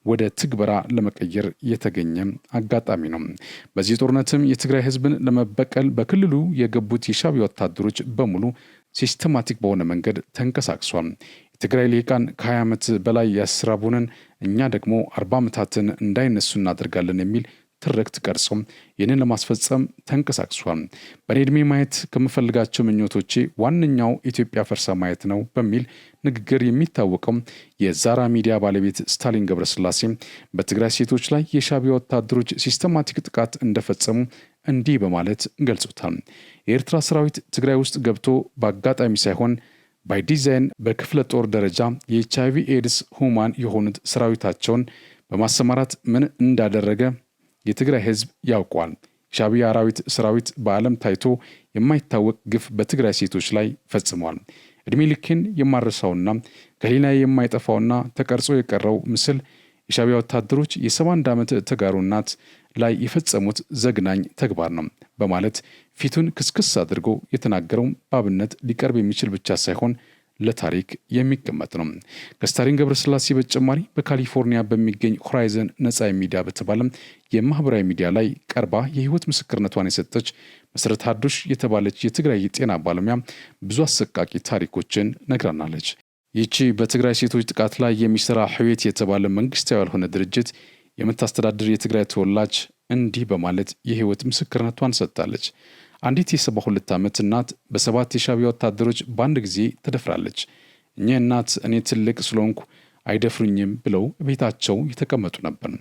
ወደ ትግበራ ለመቀየር የተገኘ አጋጣሚ ነው። በዚህ ጦርነትም የትግራይ ህዝብን ለመበቀል በክልሉ የገቡት የሻዕቢያ ወታደሮች በሙሉ ሲስተማቲክ በሆነ መንገድ ተንቀሳቅሷል። የትግራይ ልሂቃን ከ20 ዓመት በላይ ያስራቡንን እኛ ደግሞ 40 ዓመታትን እንዳይነሱ እናደርጋለን የሚል ትርክት ቀርጾም ይህንን ለማስፈጸም ተንቀሳቅሷል። በኔ ዕድሜ ማየት ከምፈልጋቸው ምኞቶቼ ዋነኛው ኢትዮጵያ ፈርሳ ማየት ነው በሚል ንግግር የሚታወቀው የዛራ ሚዲያ ባለቤት ስታሊን ገብረስላሴ በትግራይ ሴቶች ላይ የሻዕቢያ ወታደሮች ሲስተማቲክ ጥቃት እንደፈጸሙ እንዲህ በማለት ገልጾታል። የኤርትራ ሰራዊት ትግራይ ውስጥ ገብቶ በአጋጣሚ ሳይሆን ባይ ዲዛይን በክፍለ ጦር ደረጃ የኤችአይቪ ኤድስ ሁማን የሆኑት ሰራዊታቸውን በማሰማራት ምን እንዳደረገ የትግራይ ህዝብ ያውቋል። ሻዕቢያ አራዊት ሰራዊት በዓለም ታይቶ የማይታወቅ ግፍ በትግራይ ሴቶች ላይ ፈጽሟል። እድሜ ልክን የማረሳውና ከህሊና የማይጠፋውና ተቀርጾ የቀረው ምስል የሻዕቢያ ወታደሮች የ71 ዓመት ተጋሩ እናት ላይ የፈጸሙት ዘግናኝ ተግባር ነው በማለት ፊቱን ክስክስ አድርጎ የተናገረው በአብነት ሊቀርብ የሚችል ብቻ ሳይሆን ለታሪክ የሚቀመጥ ነው። ከስታሊን ገብረስላሴ በተጨማሪ በካሊፎርኒያ በሚገኝ ሆራይዘን ነፃ ሚዲያ በተባለ የማህበራዊ ሚዲያ ላይ ቀርባ የህይወት ምስክርነቷን የሰጠች መሰረት ሀዱሽ የተባለች የትግራይ የጤና ባለሙያ ብዙ አሰቃቂ ታሪኮችን ነግራናለች። ይህቺ በትግራይ ሴቶች ጥቃት ላይ የሚሰራ ህይወት የተባለ መንግስታዊ ያልሆነ ድርጅት የምታስተዳድር የትግራይ ተወላጅ እንዲህ በማለት የህይወት ምስክርነቷን ሰጥታለች። አንዲት የ72 ዓመት እናት በ7 የሻዕቢያ ወታደሮች በአንድ ጊዜ ተደፍራለች። እኛ እናት እኔ ትልቅ ስለሆንኩ አይደፍሩኝም ብለው ቤታቸው የተቀመጡ ነበር።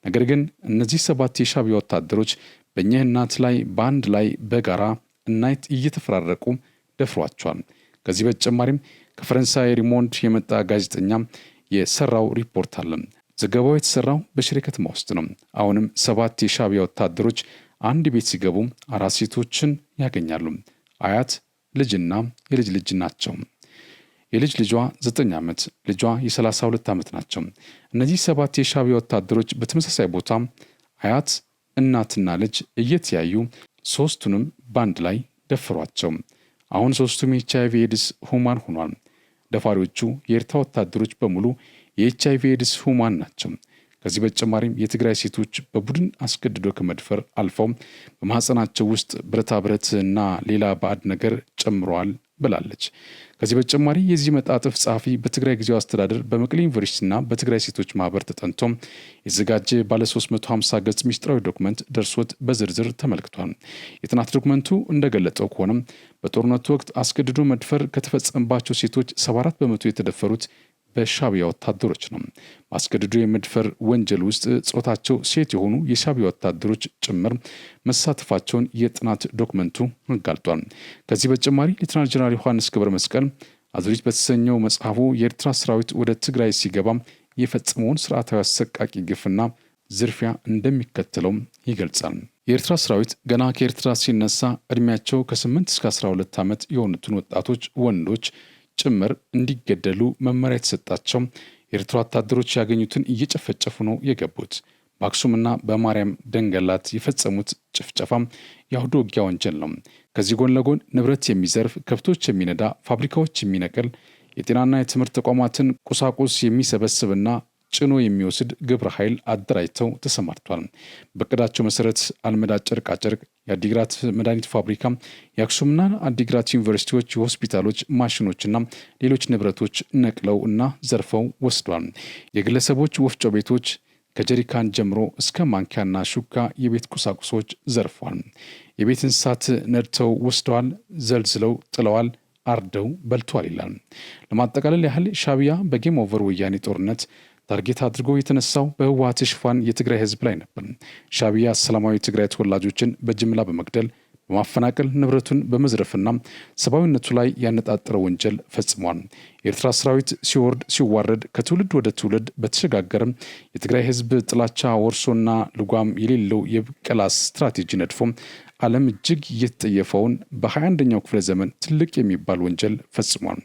ነገር ግን እነዚህ 7 የሻዕቢያ ወታደሮች በእኛ እናት ላይ በአንድ ላይ በጋራ እናት እየተፈራረቁ ደፍሯቸዋል። ከዚህ በተጨማሪም ከፈረንሳይ ሪሞንድ የመጣ ጋዜጠኛ የሰራው ሪፖርት አለ። ዘገባው የተሰራው በሽሬ ከተማ ውስጥ ነው። አሁንም 7 የሻዕቢያ ወታደሮች አንድ ቤት ሲገቡ 4 ሴቶችን ያገኛሉ። አያት፣ ልጅና የልጅ ልጅ ናቸው። የልጅ ልጇ 9 ዓመት፣ ልጇ የ32 ዓመት ናቸው። እነዚህ 7 የሻዕቢያ ወታደሮች በተመሳሳይ ቦታ አያት፣ እናትና ልጅ እየተያዩ ሶስቱንም ባንድ ላይ ደፈሯቸው። አሁን ሶስቱም የኤችአይቪ ኤድስ ሁማን ሆኗል። ደፋሪዎቹ የኤርትራ ወታደሮች በሙሉ የኤችአይቪ ኤድስ ሁማን ናቸው። ከዚህ በተጨማሪም የትግራይ ሴቶች በቡድን አስገድዶ ከመድፈር አልፈው በማህፀናቸው ውስጥ ብረታ ብረት እና ሌላ ባዕድ ነገር ጨምረዋል ብላለች። ከዚህ በተጨማሪ የዚህ መጣጥፍ ጸሐፊ በትግራይ ጊዜያዊ አስተዳደር በመቀሌ ዩኒቨርሲቲና በትግራይ ሴቶች ማህበር ተጠንቶ የተዘጋጀ ባለ 350 ገጽ ሚስጥራዊ ዶክመንት ደርሶት በዝርዝር ተመልክቷል። የጥናት ዶክመንቱ እንደገለጸው ከሆነም በጦርነቱ ወቅት አስገድዶ መድፈር ከተፈጸመባቸው ሴቶች 74 በመቶ የተደፈሩት በሻዕቢያ ወታደሮች ነው። ማስገድዶ የመድፈር ወንጀል ውስጥ ጾታቸው ሴት የሆኑ የሻዕቢያ ወታደሮች ጭምር መሳተፋቸውን የጥናት ዶክመንቱ አጋልጧል። ከዚህ በተጨማሪ ሌተናል ጀነራል ዮሐንስ ገብረ መስቀል አዙሪት በተሰኘው መጽሐፉ የኤርትራ ሰራዊት ወደ ትግራይ ሲገባ የፈጸመውን ስርዓታዊ አሰቃቂ ግፍና ዝርፊያ እንደሚከተለው ይገልጻል። የኤርትራ ሰራዊት ገና ከኤርትራ ሲነሳ እድሜያቸው ከ8 እስከ 12 ዓመት የሆኑትን ወጣቶች ወንዶች ጭምር እንዲገደሉ መመሪያ የተሰጣቸው የኤርትራ ወታደሮች ያገኙትን እየጨፈጨፉ ነው የገቡት። በአክሱምና በማርያም ደንገላት የፈጸሙት ጭፍጨፋ የአውደ ውጊያ ወንጀል ነው። ከዚህ ጎን ለጎን ንብረት የሚዘርፍ፣ ከብቶች የሚነዳ፣ ፋብሪካዎች የሚነቅል፣ የጤናና የትምህርት ተቋማትን ቁሳቁስ የሚሰበስብና ጭኖ የሚወስድ ግብረ ኃይል አደራጅተው ተሰማርቷል። በቅዳቸው መሰረት አልመዳ ጨርቃጨርቅ፣ የአዲግራት መድኃኒት ፋብሪካ፣ የአክሱምና አዲግራት ዩኒቨርሲቲዎች፣ የሆስፒታሎች ማሽኖችና ሌሎች ንብረቶች ነቅለው እና ዘርፈው ወስዷል። የግለሰቦች ወፍጮ ቤቶች ከጀሪካን ጀምሮ እስከ ማንኪያና ሹካ የቤት ቁሳቁሶች ዘርፏል። የቤት እንስሳት ነድተው ወስደዋል፣ ዘልዝለው ጥለዋል፣ አርደው በልቷል ይላል። ለማጠቃለል ያህል ሻዕቢያ በጌም ኦቨር ወያኔ ጦርነት ታርጌት አድርጎ የተነሳው በህወሓት ሽፋን የትግራይ ህዝብ ላይ ነበር። ሻዕቢያ ሰላማዊ ትግራይ ተወላጆችን በጅምላ በመግደል በማፈናቀል ንብረቱን በመዝረፍና ሰብአዊነቱ ላይ ያነጣጠረ ወንጀል ፈጽሟል። የኤርትራ ሰራዊት ሲወርድ ሲዋረድ ከትውልድ ወደ ትውልድ በተሸጋገረ የትግራይ ህዝብ ጥላቻ ወርሶና ልጓም የሌለው የብቀላ ስትራቴጂ ነድፎ ዓለም እጅግ እየተጠየፈውን በ21ኛው ክፍለ ዘመን ትልቅ የሚባል ወንጀል ፈጽሟል።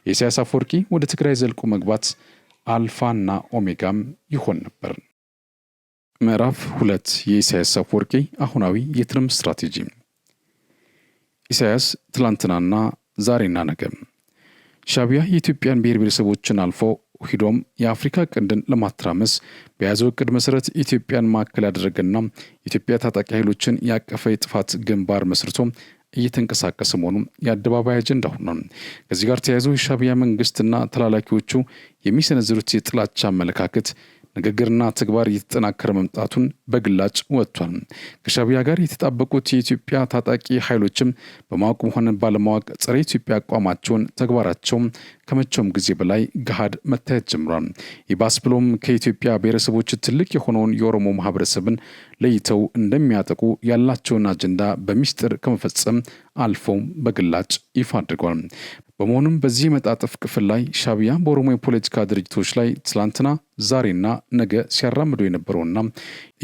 የኢሳያስ አፈወርቂ ወደ ትግራይ ዘልቆ መግባት አልፋና ኦሜጋም ይሆን ነበር። ምዕራፍ 2 የኢሳያስ አፈወርቂ አሁናዊ የትርምስ ስትራቴጂ። ኢሳያስ ትላንትናና ዛሬና ነገ። ሻዕቢያ የኢትዮጵያን ብሔር ብሔረሰቦችን አልፎ ሂዶም የአፍሪካ ቀንድን ለማተራመስ በያዘው እቅድ መሰረት ኢትዮጵያን ማዕከል ያደረገና የኢትዮጵያ ታጣቂ ኃይሎችን ያቀፈ የጥፋት ግንባር መስርቶ እየተንቀሳቀሰ መሆኑ የአደባባይ አጀንዳ ሆኗል። ከዚህ ጋር ተያይዞ የሻዕቢያ መንግስትና ተላላኪዎቹ የሚሰነዝሩት የጥላቻ አመለካከት ንግግርና ተግባር እየተጠናከረ መምጣቱን በግላጭ ወጥቷል። ከሻዕቢያ ጋር የተጣበቁት የኢትዮጵያ ታጣቂ ኃይሎችም በማወቅም ሆነ ባለማወቅ ጸረ ኢትዮጵያ አቋማቸውን ተግባራቸውም ከመቼውም ጊዜ በላይ ገሃድ መታየት ጀምሯል። ይባስ ብሎም ከኢትዮጵያ ብሔረሰቦች ትልቅ የሆነውን የኦሮሞ ማህበረሰብን ለይተው እንደሚያጠቁ ያላቸውን አጀንዳ በሚስጥር ከመፈጸም አልፈው በግላጭ ይፋ አድርገዋል። በመሆኑም በዚህ መጣጥፍ ክፍል ላይ ሻዕቢያ በኦሮሞ የፖለቲካ ድርጅቶች ላይ ትላንትና ዛሬና ነገ ሲያራምዱ የነበረውና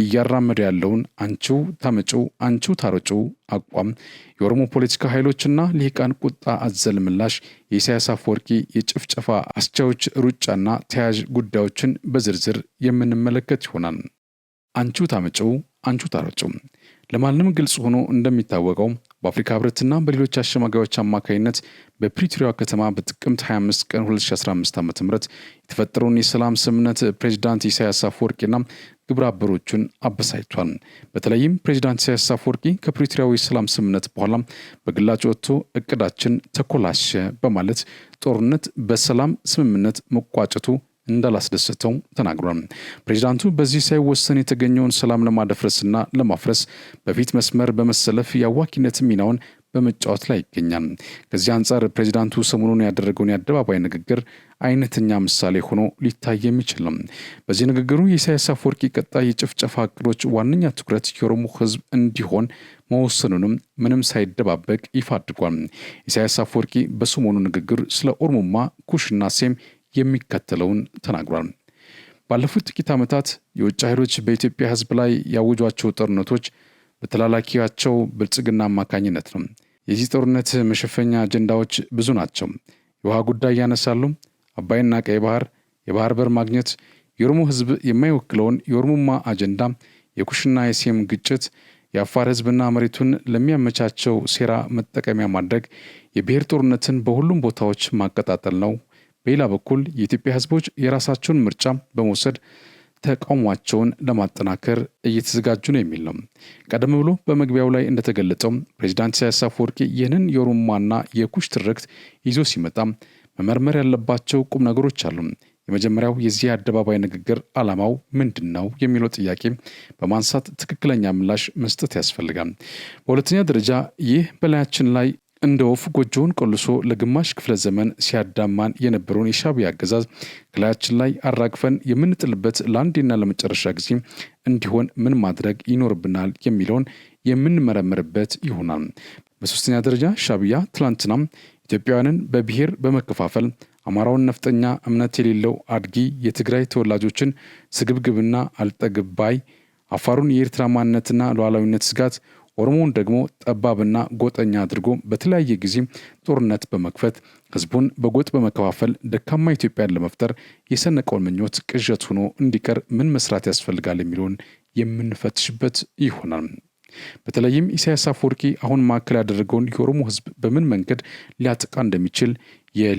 እያራመዱ ያለውን አንቺው ታመጪው አንቺው ታረጪው አቋም፣ የኦሮሞ ፖለቲካ ኃይሎችና ልሂቃን ቁጣ አዘል ምላሽ፣ የኢሳያስ አፈወርቂ የጭፍጨፋ አስቻዮች ሩጫና ተያያዥ ጉዳዮችን በዝርዝር የምንመለከት ይሆናል። አንቺው ታመጪው አንቺው ታረጪው ለማንም ግልጽ ሆኖ እንደሚታወቀው በአፍሪካ ህብረትና በሌሎች አሸማጋዮች አማካይነት በፕሪቶሪያ ከተማ በጥቅምት 25 ቀን 2015 ዓ.ም የተፈጠረውን የሰላም ስምምነት ፕሬዝዳንት ኢሳያስ አፈወርቂና ግብረ አበሮቹን አበሳጭቷል። በተለይም ፕሬዝዳንት ኢሳያስ አፈወርቂ ከፕሪቶሪያው የሰላም ስምምነት በኋላ በግላጭ ወጥቶ እቅዳችን ተኮላሸ በማለት ጦርነት በሰላም ስምምነት መቋጨቱ እንዳላስደሰተው ተናግሯል። ፕሬዝዳንቱ በዚህ ሳይወሰን የተገኘውን ሰላም ለማደፍረስና ለማፍረስ በፊት መስመር በመሰለፍ የአዋኪነት ሚናውን በመጫወት ላይ ይገኛል። ከዚህ አንጻር ፕሬዝዳንቱ ሰሞኑን ያደረገውን የአደባባይ ንግግር አይነተኛ ምሳሌ ሆኖ ሊታይ የሚችል ነው። በዚህ ንግግሩ የኢሳያስ አፈወርቂ ቀጣይ የጭፍጨፋ እቅዶች ዋነኛ ትኩረት የኦሮሞ ህዝብ እንዲሆን መወሰኑንም ምንም ሳይደባበቅ ይፋ አድርጓል። ኢሳያስ አፈወርቂ በሰሞኑ ንግግር ስለ ኦሮሞማ ኩሽና ሴም የሚከተለውን ተናግሯል። ባለፉት ጥቂት ዓመታት የውጭ ኃይሎች በኢትዮጵያ ህዝብ ላይ ያወጇቸው ጦርነቶች በተላላኪያቸው ብልጽግና አማካኝነት ነው። የዚህ ጦርነት መሸፈኛ አጀንዳዎች ብዙ ናቸው። የውሃ ጉዳይ ያነሳሉ። አባይና ቀይ ባህር፣ የባህር በር ማግኘት፣ የኦሮሞ ህዝብ የማይወክለውን የኦሮሞማ አጀንዳ፣ የኩሽና የሴም ግጭት፣ የአፋር ህዝብና መሬቱን ለሚያመቻቸው ሴራ መጠቀሚያ ማድረግ፣ የብሔር ጦርነትን በሁሉም ቦታዎች ማቀጣጠል ነው። በሌላ በኩል የኢትዮጵያ ህዝቦች የራሳቸውን ምርጫ በመውሰድ ተቃውሟቸውን ለማጠናከር እየተዘጋጁ ነው የሚል ነው። ቀደም ብሎ በመግቢያው ላይ እንደተገለጸው ፕሬዚዳንት ኢሳያስ አፈወርቂ ይህንን የኦሮሞማና የኩሽ ትርክት ይዞ ሲመጣ መመርመር ያለባቸው ቁም ነገሮች አሉ። የመጀመሪያው የዚህ አደባባይ ንግግር ዓላማው ምንድን ነው የሚለው ጥያቄ በማንሳት ትክክለኛ ምላሽ መስጠት ያስፈልጋል። በሁለተኛ ደረጃ ይህ በላያችን ላይ እንደ ወፍ ጎጆውን ቆልሶ ለግማሽ ክፍለ ዘመን ሲያዳማን የነበረውን የሻዕቢያ አገዛዝ ከላያችን ላይ አራግፈን የምንጥልበት ለአንዴና ለመጨረሻ ጊዜ እንዲሆን ምን ማድረግ ይኖርብናል የሚለውን የምንመረምርበት ይሆናል። በሶስተኛ ደረጃ ሻዕቢያ ትላንትና ኢትዮጵያውያንን በብሔር በመከፋፈል አማራውን ነፍጠኛ፣ እምነት የሌለው አድጊ፣ የትግራይ ተወላጆችን ስግብግብና አልጠግባይ፣ አፋሩን የኤርትራ ማንነትና ሉዓላዊነት ስጋት፣ ኦሮሞውን ደግሞ ጠባብና ጎጠኛ አድርጎ በተለያየ ጊዜ ጦርነት በመክፈት ህዝቡን በጎጥ በመከፋፈል ደካማ ኢትዮጵያን ለመፍጠር የሰነቀውን ምኞት ቅዠት ሆኖ እንዲቀር ምን መስራት ያስፈልጋል የሚለውን የምንፈትሽበት ይሆናል። በተለይም ኢሳያስ አፈወርቂ አሁን ማዕከል ያደረገውን የኦሮሞ ህዝብ በምን መንገድ ሊያጠቃ እንደሚችል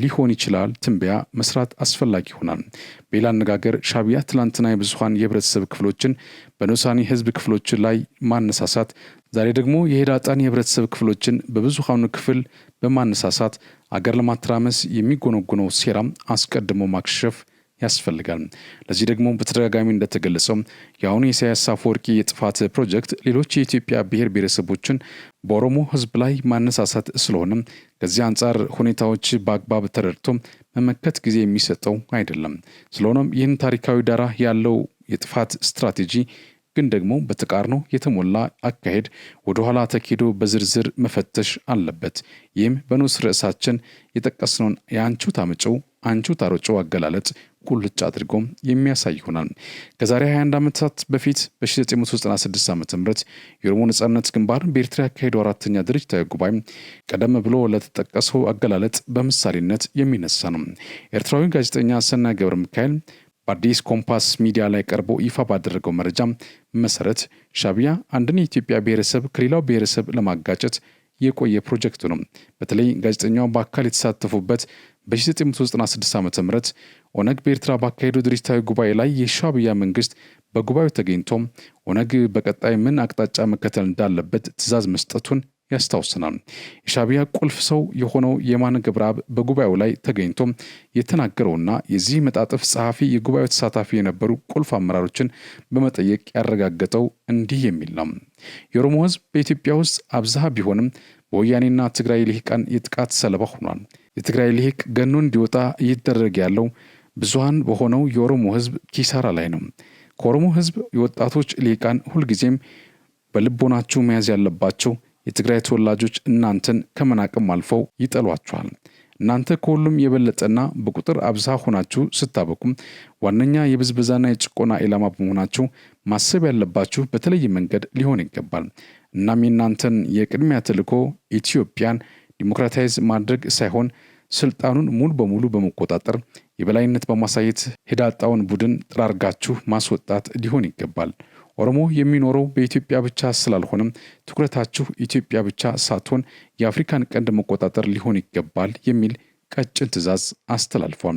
ሊሆን ይችላል ትንበያ መስራት አስፈላጊ ይሆናል። በሌላ አነጋገር ሻዕቢያ ትላንትና የብዙሃን የህብረተሰብ ክፍሎችን በንዑሳን ህዝብ ክፍሎች ላይ ማነሳሳት፣ ዛሬ ደግሞ የህዳጣን የህብረተሰብ ክፍሎችን በብዙሃኑ ክፍል በማነሳሳት አገር ለማተራመስ የሚጎነጉነው ሴራም አስቀድሞ ማክሸፍ ያስፈልጋል። ለዚህ ደግሞ በተደጋጋሚ እንደተገለጸው የአሁኑ የኢሳያስ አፈወርቂ የጥፋት ፕሮጀክት ሌሎች የኢትዮጵያ ብሔር ብሔረሰቦችን በኦሮሞ ህዝብ ላይ ማነሳሳት ስለሆነ ከዚህ አንጻር ሁኔታዎች በአግባብ ተረድቶ መመከት ጊዜ የሚሰጠው አይደለም። ስለሆነም ይህን ታሪካዊ ዳራ ያለው የጥፋት ስትራቴጂ ግን ደግሞ በተቃርኖ የተሞላ አካሄድ ወደኋላ ተኪዶ በዝርዝር መፈተሽ አለበት። ይህም በንዑስ ርዕሳችን የጠቀስነውን የአንቹ ታመጨው አንቹ ታሮጨው አገላለጽ ቁልጭ አድርጎ የሚያሳይ ይሆናል። ከዛሬ 21 ዓመታት በፊት በ1996 ዓ.ም የኦሮሞ ነጻነት ግንባር በኤርትራ ያካሄደው አራተኛ ድርጅታዊ ጉባኤ ቀደም ብሎ ለተጠቀሰው አገላለጽ በምሳሌነት የሚነሳ ነው። ኤርትራዊ ጋዜጠኛ ሰናይ ገብረ ሚካኤል በአዲስ ኮምፓስ ሚዲያ ላይ ቀርቦ ይፋ ባደረገው መረጃ መሰረት ሻዕቢያ አንድን የኢትዮጵያ ብሔረሰብ ከሌላው ብሔረሰብ ለማጋጨት የቆየ ፕሮጀክት ነው። በተለይ ጋዜጠኛው በአካል የተሳተፉበት በ1996 ዓ.ም ኦነግ በኤርትራ ባካሄደው ድርጅታዊ ጉባኤ ላይ የሻዕቢያ መንግስት በጉባኤው ተገኝቶ ኦነግ በቀጣይ ምን አቅጣጫ መከተል እንዳለበት ትዕዛዝ መስጠቱን ያስታውሰናል። የሻዕቢያ ቁልፍ ሰው የሆነው የማነ ገብረአብ በጉባኤው ላይ ተገኝቶ የተናገረውና የዚህ መጣጥፍ ጸሐፊ የጉባኤው ተሳታፊ የነበሩ ቁልፍ አመራሮችን በመጠየቅ ያረጋገጠው እንዲህ የሚል ነው። የኦሮሞ ህዝብ በኢትዮጵያ ውስጥ አብዛሃ ቢሆንም በወያኔና ትግራይ ልሂቃን የጥቃት ሰለባ ሆኗል። የትግራይ ልሂቅ ገኖ እንዲወጣ እየተደረገ ያለው ብዙሃን በሆነው የኦሮሞ ህዝብ ኪሳራ ላይ ነው። ከኦሮሞ ህዝብ የወጣቶች ልሂቃን ሁልጊዜም በልቦናችሁ መያዝ ያለባቸው የትግራይ ተወላጆች እናንተን ከመናቅም አልፈው ይጠሏችኋል። እናንተ ከሁሉም የበለጠና በቁጥር አብዛሃ ሆናችሁ ስታበቁም ዋነኛ የብዝበዛና የጭቆና ኢላማ በመሆናችሁ ማሰብ ያለባችሁ በተለየ መንገድ ሊሆን ይገባል። እናም የእናንተን የቅድሚያ ተልዕኮ ኢትዮጵያን ዲሞክራታይዝ ማድረግ ሳይሆን ስልጣኑን ሙሉ በሙሉ በመቆጣጠር የበላይነት በማሳየት ህዳጣውን ቡድን ጥራርጋችሁ ማስወጣት ሊሆን ይገባል። ኦሮሞ የሚኖረው በኢትዮጵያ ብቻ ስላልሆነም ትኩረታችሁ ኢትዮጵያ ብቻ ሳትሆን የአፍሪካን ቀንድ መቆጣጠር ሊሆን ይገባል የሚል ቀጭን ትዕዛዝ አስተላልፏል።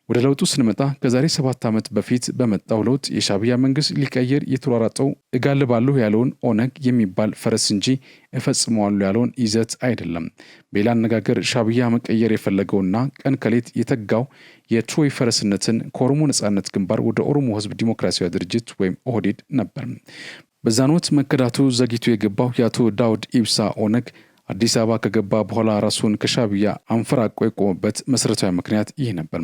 ወደ ለውጡ ስንመጣ ከዛሬ 7 ዓመት በፊት በመጣው ለውጥ የሻዕቢያ መንግስት ሊቀየር የተሯሯጠው እጋልባለሁ ያለውን ኦነግ የሚባል ፈረስ እንጂ እፈጽመዋለሁ ያለውን ይዘት አይደለም። በሌላ አነጋገር ሻዕቢያ መቀየር የፈለገውና ቀን ከሌት የተጋው የትሮይ ፈረስነትን ከኦሮሞ ነጻነት ግንባር ወደ ኦሮሞ ህዝብ ዲሞክራሲያዊ ድርጅት ወይም ኦህዴድ ነበር። በዛን ወቅት መከዳቱ ዘግይቶ የገባው የአቶ ዳውድ ኢብሳ ኦነግ አዲስ አበባ ከገባ በኋላ ራሱን ከሻዕቢያ አንፈራቆ የቆመበት መሰረታዊ ምክንያት ይህ ነበር።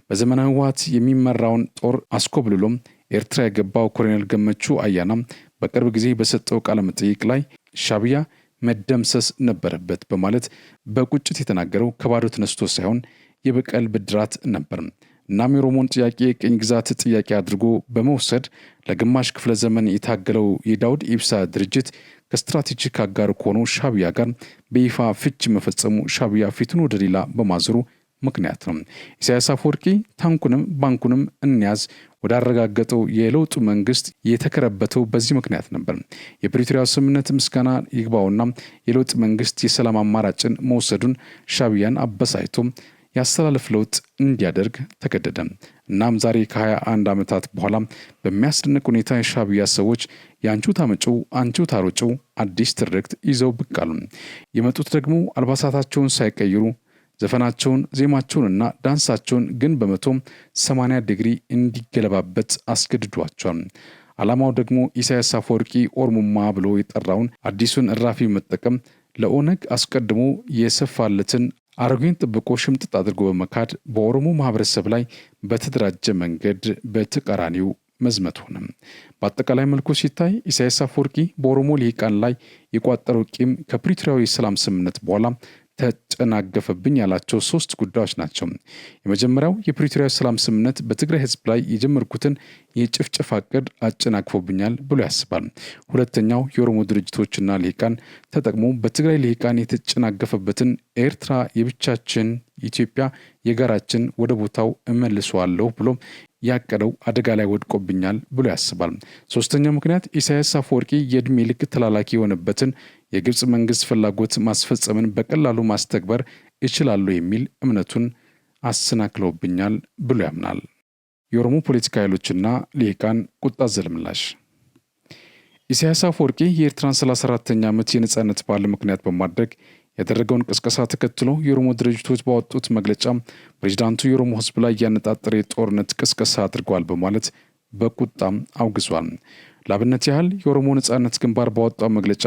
በዘመናዊ ህወሓት የሚመራውን ጦር አስኮብልሎም ኤርትራ የገባው ኮሎኔል ገመቹ አያና በቅርብ ጊዜ በሰጠው ቃለ መጠይቅ ላይ ሻዕቢያ መደምሰስ ነበረበት በማለት በቁጭት የተናገረው ከባዶ ተነስቶ ሳይሆን የበቀል ብድራት ነበር። እናም የኦሮሞን ጥያቄ የቅኝ ግዛት ጥያቄ አድርጎ በመውሰድ ለግማሽ ክፍለ ዘመን የታገለው የዳውድ ኢብሳ ድርጅት ከስትራቴጂክ አጋር ከሆነው ሻዕቢያ ጋር በይፋ ፍች መፈጸሙ ሻዕቢያ ፊቱን ወደ ሌላ በማዞሩ ምክንያት ነው። ኢሳያስ አፈወርቂ ታንኩንም ባንኩንም እንያዝ ወዳረጋገጠው የለውጡ መንግስት የተከረበተው በዚህ ምክንያት ነበር። የፕሪቶሪያው ስምምነት ምስጋና ይግባውና የለውጥ መንግስት የሰላም አማራጭን መውሰዱን ሻዕቢያን አበሳጭቶ ያስተላለፍ ለውጥ እንዲያደርግ ተገደደ። እናም ዛሬ ከ21 ዓመታት በኋላ በሚያስደንቅ ሁኔታ የሻዕቢያ ሰዎች የአንቺው ታመጪው አንቺው ታሮጪው አዲስ ትርክት ይዘው ብቅ አሉ። የመጡት ደግሞ አልባሳታቸውን ሳይቀይሩ ዘፈናቸውን ዜማቸውንና ዳንሳቸውን ግን በ180 ዲግሪ እንዲገለባበት አስገድዷቸዋል። ዓላማው ደግሞ ኢሳያስ አፈወርቂ ኦሮሞማ ብሎ የጠራውን አዲሱን እራፊ መጠቀም ለኦነግ አስቀድሞ የሰፋለትን አረጉን ጥብቆ ሽምጥጥ አድርጎ በመካድ በኦሮሞ ማህበረሰብ ላይ በተደራጀ መንገድ በተቃራኒው መዝመት ሆነ። በአጠቃላይ መልኩ ሲታይ ኢሳያስ አፈወርቂ በኦሮሞ ልሂቃን ላይ የቋጠረው ቂም ከፕሪቶሪያው የሰላም ስምምነት በኋላ ተጨናገፈብኝ ያላቸው 3 ጉዳዮች ናቸው። የመጀመሪያው የፕሪቶሪያው ሰላም ስምምነት በትግራይ ህዝብ ላይ የጀመርኩትን የጭፍጨፋ ዕቅድ አጨናግፎብኛል ብሎ ያስባል። ሁለተኛው የኦሮሞ ድርጅቶችና ልሂቃን ተጠቅሞ በትግራይ ልሂቃን የተጨናገፈበትን ኤርትራ የብቻችን ኢትዮጵያ የጋራችን ወደ ቦታው እመልሰዋለሁ ብሎ ያቀደው አደጋ ላይ ወድቆብኛል ብሎ ያስባል። ሶስተኛው ምክንያት ኢሳያስ አፈወርቂ የእድሜ ልክ ተላላኪ የሆነበትን የግብጽ መንግስት ፍላጎት ማስፈጸምን በቀላሉ ማስተግበር ይችላሉ የሚል እምነቱን አሰናክለውብኛል ብሎ ያምናል። የኦሮሞ ፖለቲካ ኃይሎችና ልሂቃን ቁጣ ዘልምላሽ። ኢሳያስ አፈወርቂ የኤርትራን 34ኛ ዓመት የነጻነት በዓል ምክንያት በማድረግ ያደረገውን ቅስቀሳ ተከትሎ የኦሮሞ ድርጅቶች ባወጡት መግለጫ ፕሬዝዳንቱ የኦሮሞ ህዝብ ላይ ያነጣጠረ የጦርነት ቅስቀሳ አድርገዋል በማለት በቁጣም አውግዟል። ለአብነት ያህል የኦሮሞ ነጻነት ግንባር ባወጣው መግለጫ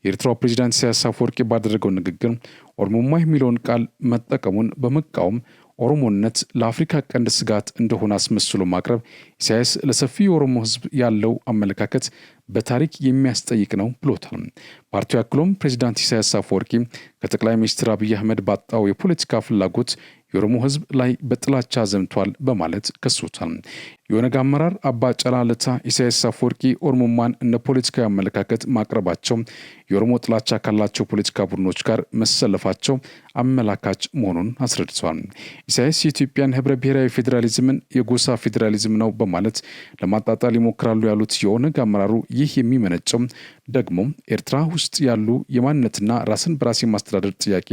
የኤርትራው ፕሬዝዳንት ኢሳያስ አፈወርቂ ባደረገው ንግግር ኦሮሞማ የሚለውን ቃል መጠቀሙን በመቃወም ኦሮሞነት ለአፍሪካ ቀንድ ስጋት እንደሆነ አስመስሎ ማቅረብ ኢሳያስ ለሰፊ የኦሮሞ ህዝብ ያለው አመለካከት በታሪክ የሚያስጠይቅ ነው ብሎታል። ፓርቲው አክሎም ፕሬዝዳንት ኢሳያስ አፈወርቂ ከጠቅላይ ሚኒስትር አብይ አህመድ ባጣው የፖለቲካ ፍላጎት የኦሮሞ ህዝብ ላይ በጥላቻ ዘምቷል በማለት ከሶታል። የኦነግ አመራር አባ ጫላ ለታ ኢሳያስ አፈወርቂ ኦሮሞማን እንደ ፖለቲካዊ አመለካከት ማቅረባቸው የኦሮሞ ጥላቻ ካላቸው ፖለቲካ ቡድኖች ጋር መሰለፋቸው አመላካች መሆኑን አስረድተዋል። ኢሳያስ የኢትዮጵያን ህብረ ብሔራዊ ፌዴራሊዝምን የጎሳ ፌዴራሊዝም ነው በማለት ለማጣጣል ይሞክራሉ ያሉት የኦነግ አመራሩ ይህ የሚመነጨው ደግሞ ኤርትራ ውስጥ ያሉ የማንነትና ራስን በራስ የማስተዳደር ጥያቄ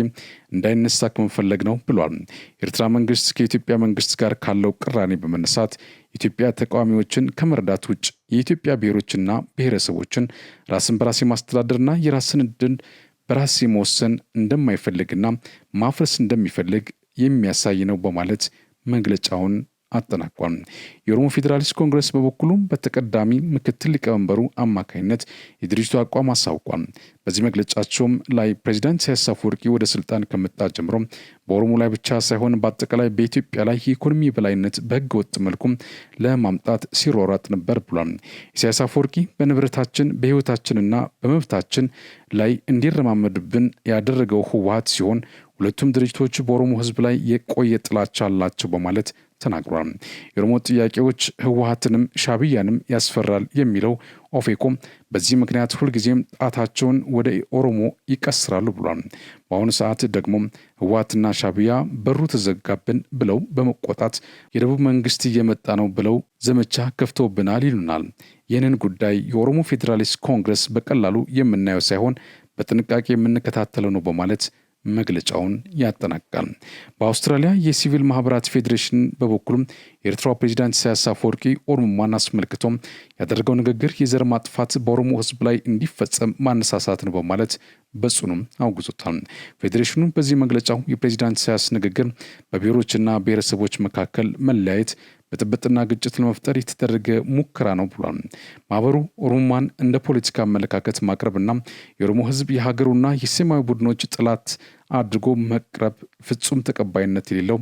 እንዳይነሳ ከመፈለግ ነው ብሏል። ኤርትራ መንግስት ከኢትዮጵያ መንግስት ጋር ካለው ቅራኔ በመነሳት ኢትዮጵያ ተቃዋሚዎችን ከመርዳት ውጭ የኢትዮጵያ ብሔሮችና ብሔረሰቦችን ራስን በራስ የማስተዳደርና የራስን ዕድል በራስ የመወሰን እንደማይፈልግና ማፍረስ እንደሚፈልግ የሚያሳይ ነው በማለት መግለጫውን አጠናቋል። የኦሮሞ ፌዴራሊስት ኮንግረስ በበኩሉም በተቀዳሚ ምክትል ሊቀመንበሩ አማካኝነት የድርጅቱ አቋም አሳውቋል። በዚህ መግለጫቸውም ላይ ፕሬዚዳንት ኢሳያስ አፈወርቂ ወደ ስልጣን ከመጣ ጀምሮ በኦሮሞ ላይ ብቻ ሳይሆን በአጠቃላይ በኢትዮጵያ ላይ የኢኮኖሚ የበላይነት በህገ ወጥ መልኩ ለማምጣት ሲሯሯጥ ነበር ብሏል። ኢሳያስ አፈወርቂ በንብረታችን በህይወታችንና በመብታችን ላይ እንዲረማመድብን ያደረገው ህወሓት ሲሆን ሁለቱም ድርጅቶች በኦሮሞ ህዝብ ላይ የቆየ ጥላቻ አላቸው በማለት ተናግሯል። የኦሮሞ ጥያቄዎች ህወሓትንም ሻዕቢያንም ያስፈራል የሚለው ኦፌኮም በዚህ ምክንያት ሁልጊዜም ጣታቸውን ወደ ኦሮሞ ይቀስራሉ ብሏል። በአሁኑ ሰዓት ደግሞ ህወሓትና ሻዕቢያ በሩ ተዘጋብን ብለው በመቆጣት የደቡብ መንግስት እየመጣ ነው ብለው ዘመቻ ከፍተውብናል ይሉናል። ይህንን ጉዳይ የኦሮሞ ፌዴራሊስት ኮንግረስ በቀላሉ የምናየው ሳይሆን በጥንቃቄ የምንከታተለው ነው በማለት መግለጫውን ያጠናቅቃል። በአውስትራሊያ የሲቪል ማህበራት ፌዴሬሽን በበኩሉም የኤርትራው ፕሬዝዳንት ኢሳያስ አፈወርቂ ኦሮሞማን አስመልክቶ ያደረገው ንግግር የዘር ማጥፋት በኦሮሞ ህዝብ ላይ እንዲፈጸም ማነሳሳት ነው በማለት በጽኑም አውግዞታል። ፌዴሬሽኑ በዚህ መግለጫው የፕሬዝዳንት ኢሳያስ ንግግር በብሔሮችና ብሔረሰቦች መካከል መለያየት ብጥብጥና ግጭት ለመፍጠር የተደረገ ሙከራ ነው ብሏል። ማህበሩ ኦሮሞማን እንደ ፖለቲካ አመለካከት ማቅረብና የኦሮሞ ህዝብ የሀገሩና የሰማያዊ ቡድኖች ጠላት አድርጎ መቅረብ ፍጹም ተቀባይነት የሌለው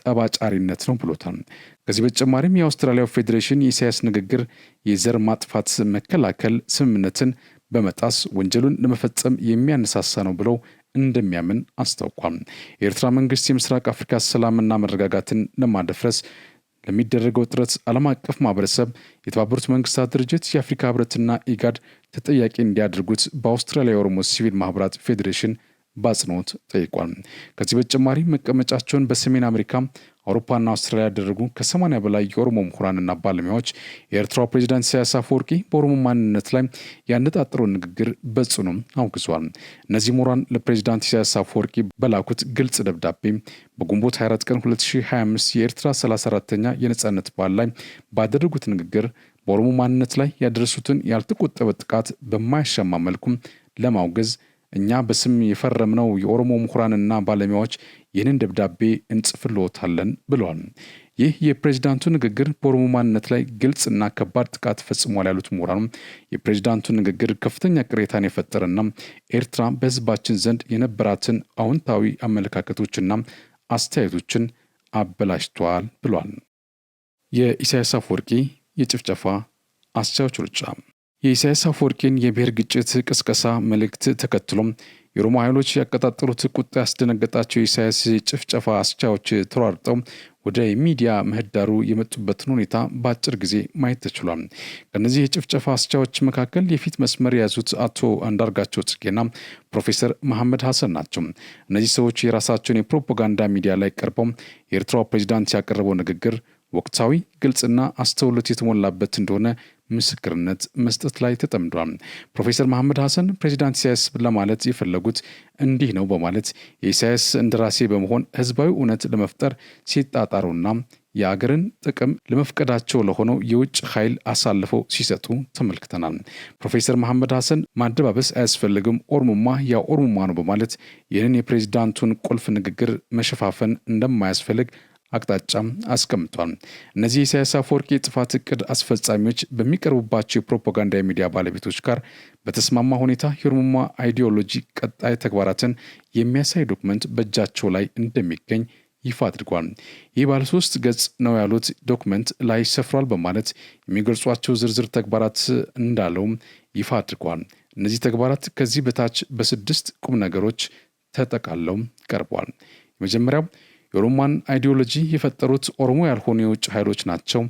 ጠባጫሪነት ነው ብሎታል። ከዚህ በተጨማሪም የአውስትራሊያው ፌዴሬሽን የኢሳያስ ንግግር የዘር ማጥፋት መከላከል ስምምነትን በመጣስ ወንጀሉን ለመፈጸም የሚያነሳሳ ነው ብለው እንደሚያምን አስታውቋል። የኤርትራ መንግስት የምስራቅ አፍሪካ ሰላምና መረጋጋትን ለማደፍረስ ለሚደረገው ጥረት ዓለም አቀፍ ማህበረሰብ፣ የተባበሩት መንግስታት ድርጅት፣ የአፍሪካ ህብረትና ኢጋድ ተጠያቂ እንዲያደርጉት በአውስትራሊያ የኦሮሞ ሲቪል ማህበራት ፌዴሬሽን በአጽንኦት ጠይቋል። ከዚህ በተጨማሪ መቀመጫቸውን በሰሜን አሜሪካ አውሮፓና አውስትራሊያ ያደረጉ ከ80 በላይ የኦሮሞ ምሁራንና ባለሙያዎች የኤርትራው ፕሬዚዳንት ኢሳያስ አፈወርቂ በኦሮሞ ማንነት ላይ ያነጣጠረውን ንግግር በጽኑ አውግዟል። እነዚህ ምሁራን ለፕሬዚዳንት ኢሳያስ አፈወርቂ በላኩት ግልጽ ደብዳቤ በግንቦት 24 ቀን 2025 የኤርትራ 34ኛ የነጻነት በዓል ላይ ባደረጉት ንግግር በኦሮሞ ማንነት ላይ ያደረሱትን ያልተቆጠበ ጥቃት በማያሻማ መልኩ ለማውገዝ እኛ በስም የፈረምነው የኦሮሞ ምሁራንና ባለሙያዎች ይህንን ደብዳቤ እንጽፍልዎታለን ብለዋል። ይህ የፕሬዝዳንቱ ንግግር በኦሮሞ ማንነት ላይ ግልጽና ከባድ ጥቃት ፈጽሟል ያሉት ምሁራኑ የፕሬዝዳንቱ ንግግር ከፍተኛ ቅሬታን የፈጠረና ኤርትራ በሕዝባችን ዘንድ የነበራትን አዎንታዊ አመለካከቶችና አስተያየቶችን አበላሽቷል ብሏል። የኢሳያስ አፈወርቂ የጭፍጨፋ አስቻዎች ሩጫ የኢሳያስ አፈወርቂን የብሔር ግጭት ቅስቀሳ መልእክት ተከትሎም የኦሮሞ ኃይሎች ያቀጣጠሉት ቁጣ ያስደነገጣቸው የኢሳያስ ጭፍጨፋ አስቻዎች ተሯርጠው ወደ ሚዲያ ምህዳሩ የመጡበትን ሁኔታ በአጭር ጊዜ ማየት ተችሏል። ከነዚህ የጭፍጨፋ አስቻዎች መካከል የፊት መስመር የያዙት አቶ አንዳርጋቸው ጽጌና ፕሮፌሰር መሐመድ ሐሰን ናቸው። እነዚህ ሰዎች የራሳቸውን የፕሮፓጋንዳ ሚዲያ ላይ ቀርበው የኤርትራው ፕሬዚዳንት ያቀረበው ንግግር ወቅታዊ፣ ግልጽና አስተውሎት የተሞላበት እንደሆነ ምስክርነት መስጠት ላይ ተጠምዷል። ፕሮፌሰር መሐመድ ሐሰን ፕሬዚዳንት ኢሳያስ ለማለት የፈለጉት እንዲህ ነው በማለት የኢሳያስ እንደራሴ በመሆን ህዝባዊ እውነት ለመፍጠር ሲጣጣሩና የአገርን ጥቅም ለመፍቀዳቸው ለሆነው የውጭ ኃይል አሳልፈው ሲሰጡ ተመልክተናል። ፕሮፌሰር መሐመድ ሐሰን ማደባበስ አያስፈልግም፣ ኦሮሞማ ያ ኦሮሞማ ነው በማለት ይህንን የፕሬዚዳንቱን ቁልፍ ንግግር መሸፋፈን እንደማያስፈልግ አቅጣጫም አስቀምጧል። እነዚህ የኢሳያስ አፈወርቂ የጥፋት እቅድ አስፈጻሚዎች በሚቀርቡባቸው የፕሮፓጋንዳ የሚዲያ ባለቤቶች ጋር በተስማማ ሁኔታ የኦሮሞማ አይዲዮሎጂ ቀጣይ ተግባራትን የሚያሳይ ዶክመንት በእጃቸው ላይ እንደሚገኝ ይፋ አድርጓል። ይህ ባለ 3 ገጽ ነው ያሉት ዶክመንት ላይ ሰፍሯል በማለት የሚገልጿቸው ዝርዝር ተግባራት እንዳለውም ይፋ አድርጓል። እነዚህ ተግባራት ከዚህ በታች በ6 ቁም ነገሮች ተጠቃለው ቀርቧል። የመጀመሪያው የኦሮሞን አይዲዮሎጂ የፈጠሩት ኦሮሞ ያልሆኑ የውጭ ኃይሎች ናቸው።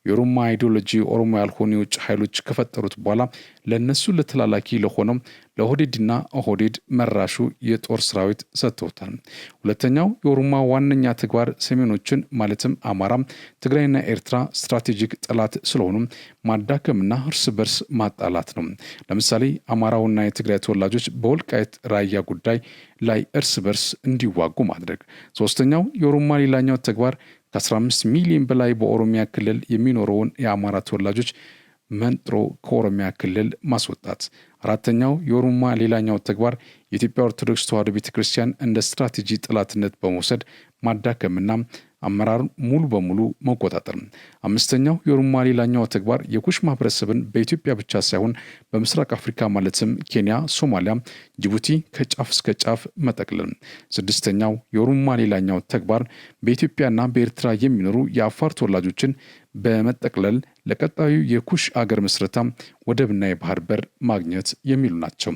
የኦሮሞ አይዲዮሎጂ ኦሮሞ ያልሆኑ የውጭ ኃይሎች ከፈጠሩት በኋላ ለነሱ ለተላላኪ ለሆነው ለኦህዴድና ኦህዴድ መራሹ የጦር ሰራዊት ሰጥተውታል። ሁለተኛው የኦሮሞ ዋነኛ ተግባር ሰሜኖችን ማለትም አማራ፣ ትግራይና ኤርትራ ስትራቴጂክ ጠላት ስለሆኑ ማዳከምና እርስ በርስ ማጣላት ነው። ለምሳሌ አማራውና የትግራይ ተወላጆች በወልቃይት ራያ ጉዳይ ላይ እርስ በርስ እንዲዋጉ ማድረግ። ሶስተኛው የኦሮሞ ሌላኛው ተግባር ከ15 ሚሊዮን በላይ በኦሮሚያ ክልል የሚኖረውን የአማራ ተወላጆች መንጥሮ ከኦሮሚያ ክልል ማስወጣት። አራተኛው የኦሮሞ ሌላኛው ተግባር የኢትዮጵያ ኦርቶዶክስ ተዋሕዶ ቤተክርስቲያን እንደ ስትራቴጂ ጠላትነት በመውሰድ ማዳከምና አመራር ሙሉ በሙሉ መቆጣጠር። አምስተኛው የኦሮሞ ሌላኛው ተግባር የኩሽ ማህበረሰብን በኢትዮጵያ ብቻ ሳይሆን በምስራቅ አፍሪካ ማለትም ኬንያ፣ ሶማሊያ፣ ጅቡቲ ከጫፍ እስከ ጫፍ መጠቅለል። ስድስተኛው የኦሮሞ ሌላኛው ተግባር በኢትዮጵያና በኤርትራ የሚኖሩ የአፋር ተወላጆችን በመጠቅለል ለቀጣዩ የኩሽ አገር ምስረታ ወደብና የባህር በር ማግኘት የሚሉ ናቸው።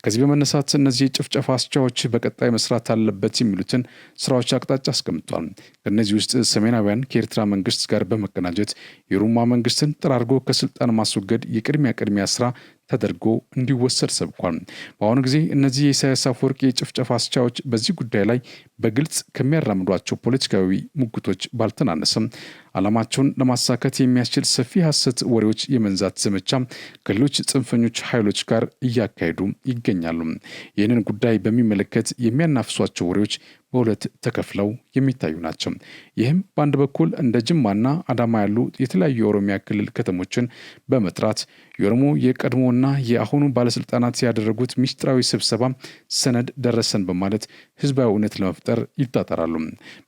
ከዚህ በመነሳት እነዚህ የጭፍጨፋ አስቻዎች በቀጣይ መስራት አለበት የሚሉትን ስራዎች አቅጣጫ አስቀምጧል። ከነዚህ ውስጥ ሰሜናውያን ከኤርትራ መንግስት ጋር በመቀናጀት የኦሮሞ መንግስትን ጠራርጎ ከስልጣን ማስወገድ የቅድሚያ ስራ ተደርጎ እንዲወሰድ ሰብኳል። በአሁኑ ጊዜ እነዚህ የኢሳያስ አፈወርቂ የጭፍጨፋ አስቻዎች በዚህ ጉዳይ ላይ በግልጽ ከሚያራምዷቸው ፖለቲካዊ ሙግቶች ባልተናነሰም ዓላማቸውን ለማሳካት የሚያስችል ሰፊ ሐሰት ወሬዎች የመንዛት ዘመቻ ከሌሎች ጽንፈኞች ኃይሎች ጋር እያካሄዱ ይገኛሉ። ይህንን ጉዳይ በሚመለከት የሚያናፍሷቸው ወሬዎች በሁለት ተከፍለው የሚታዩ ናቸው። ይህም በአንድ በኩል እንደ ጅማና አዳማ ያሉ የተለያዩ የኦሮሚያ ክልል ከተሞችን በመጥራት የኦሮሞ የቀድሞና የአሁኑ ባለስልጣናት ያደረጉት ሚስጥራዊ ስብሰባ ሰነድ ደረሰን በማለት ህዝባዊ እውነት ለመፍጠር ይጣጣራሉ።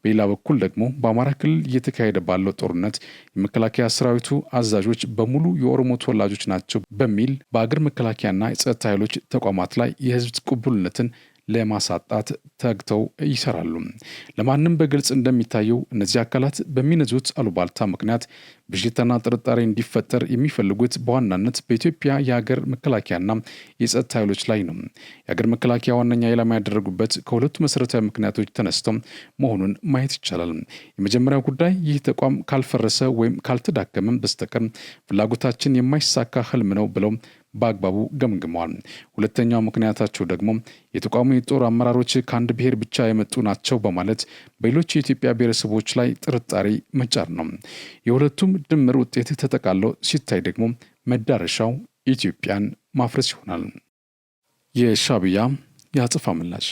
በሌላ በኩል ደግሞ በአማራ ክልል እየተካሄደ ባለው ጦርነት የመከላከያ ሰራዊቱ አዛዦች በሙሉ የኦሮሞ ተወላጆች ናቸው በሚል በአገር መከላከያና የጸጥታ ኃይሎች ተቋማት ላይ የህዝብ ቅቡልነትን ለማሳጣት ተግተው ይሰራሉ። ለማንም በግልጽ እንደሚታየው እነዚህ አካላት በሚነዙት አሉባልታ ምክንያት ብዥታና ጥርጣሬ እንዲፈጠር የሚፈልጉት በዋናነት በኢትዮጵያ የሀገር መከላከያና የጸጥታ ኃይሎች ላይ ነው። የሀገር መከላከያ ዋነኛ ኢላማ ያደረጉበት ከሁለቱ መሰረታዊ ምክንያቶች ተነስተው መሆኑን ማየት ይቻላል። የመጀመሪያው ጉዳይ ይህ ተቋም ካልፈረሰ ወይም ካልተዳከመ በስተቀር ፍላጎታችን የማይሳካ ህልም ነው ብለው በአግባቡ ገምግመዋል። ሁለተኛው ምክንያታቸው ደግሞ የተቋሙ የጦር አመራሮች ከአንድ ብሔር ብቻ የመጡ ናቸው በማለት በሌሎች የኢትዮጵያ ብሔረሰቦች ላይ ጥርጣሬ መጫር ነው። የሁለቱም ድምር ውጤት ተጠቃሎ ሲታይ ደግሞ መዳረሻው ኢትዮጵያን ማፍረስ ይሆናል። የሻዕቢያ የአጸፋ ምላሽ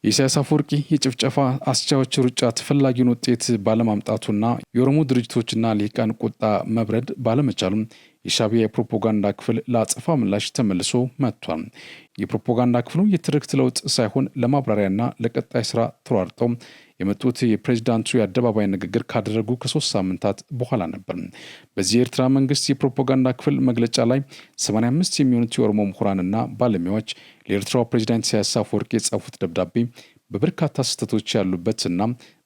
የኢሳያስ አፈወርቂ የጭፍጨፋ አስቻዎች ሩጫ ተፈላጊውን ውጤት ባለማምጣቱና የኦሮሞ ድርጅቶችና ልሂቃን ቁጣ መብረድ ባለመቻሉም የሻዕቢያ የፕሮፓጋንዳ ክፍል ለአጸፋ ምላሽ ተመልሶ መጥቷል። የፕሮፓጋንዳ ክፍሉ የትርክት ለውጥ ሳይሆን ለማብራሪያና ለቀጣይ ስራ ተሯርጠው የመጡት የፕሬዝዳንቱ የአደባባይ ንግግር ካደረጉ ከ3 ሳምንታት በኋላ ነበር። በዚህ የኤርትራ መንግስት የፕሮፓጋንዳ ክፍል መግለጫ ላይ 85 የሚሆኑት የኦሮሞ ምሁራንና ባለሙያዎች ለኤርትራው ፕሬዝዳንት ኢሳያስ አፈወርቂ የጻፉት ደብዳቤ በበርካታ ስህተቶች ያሉበትና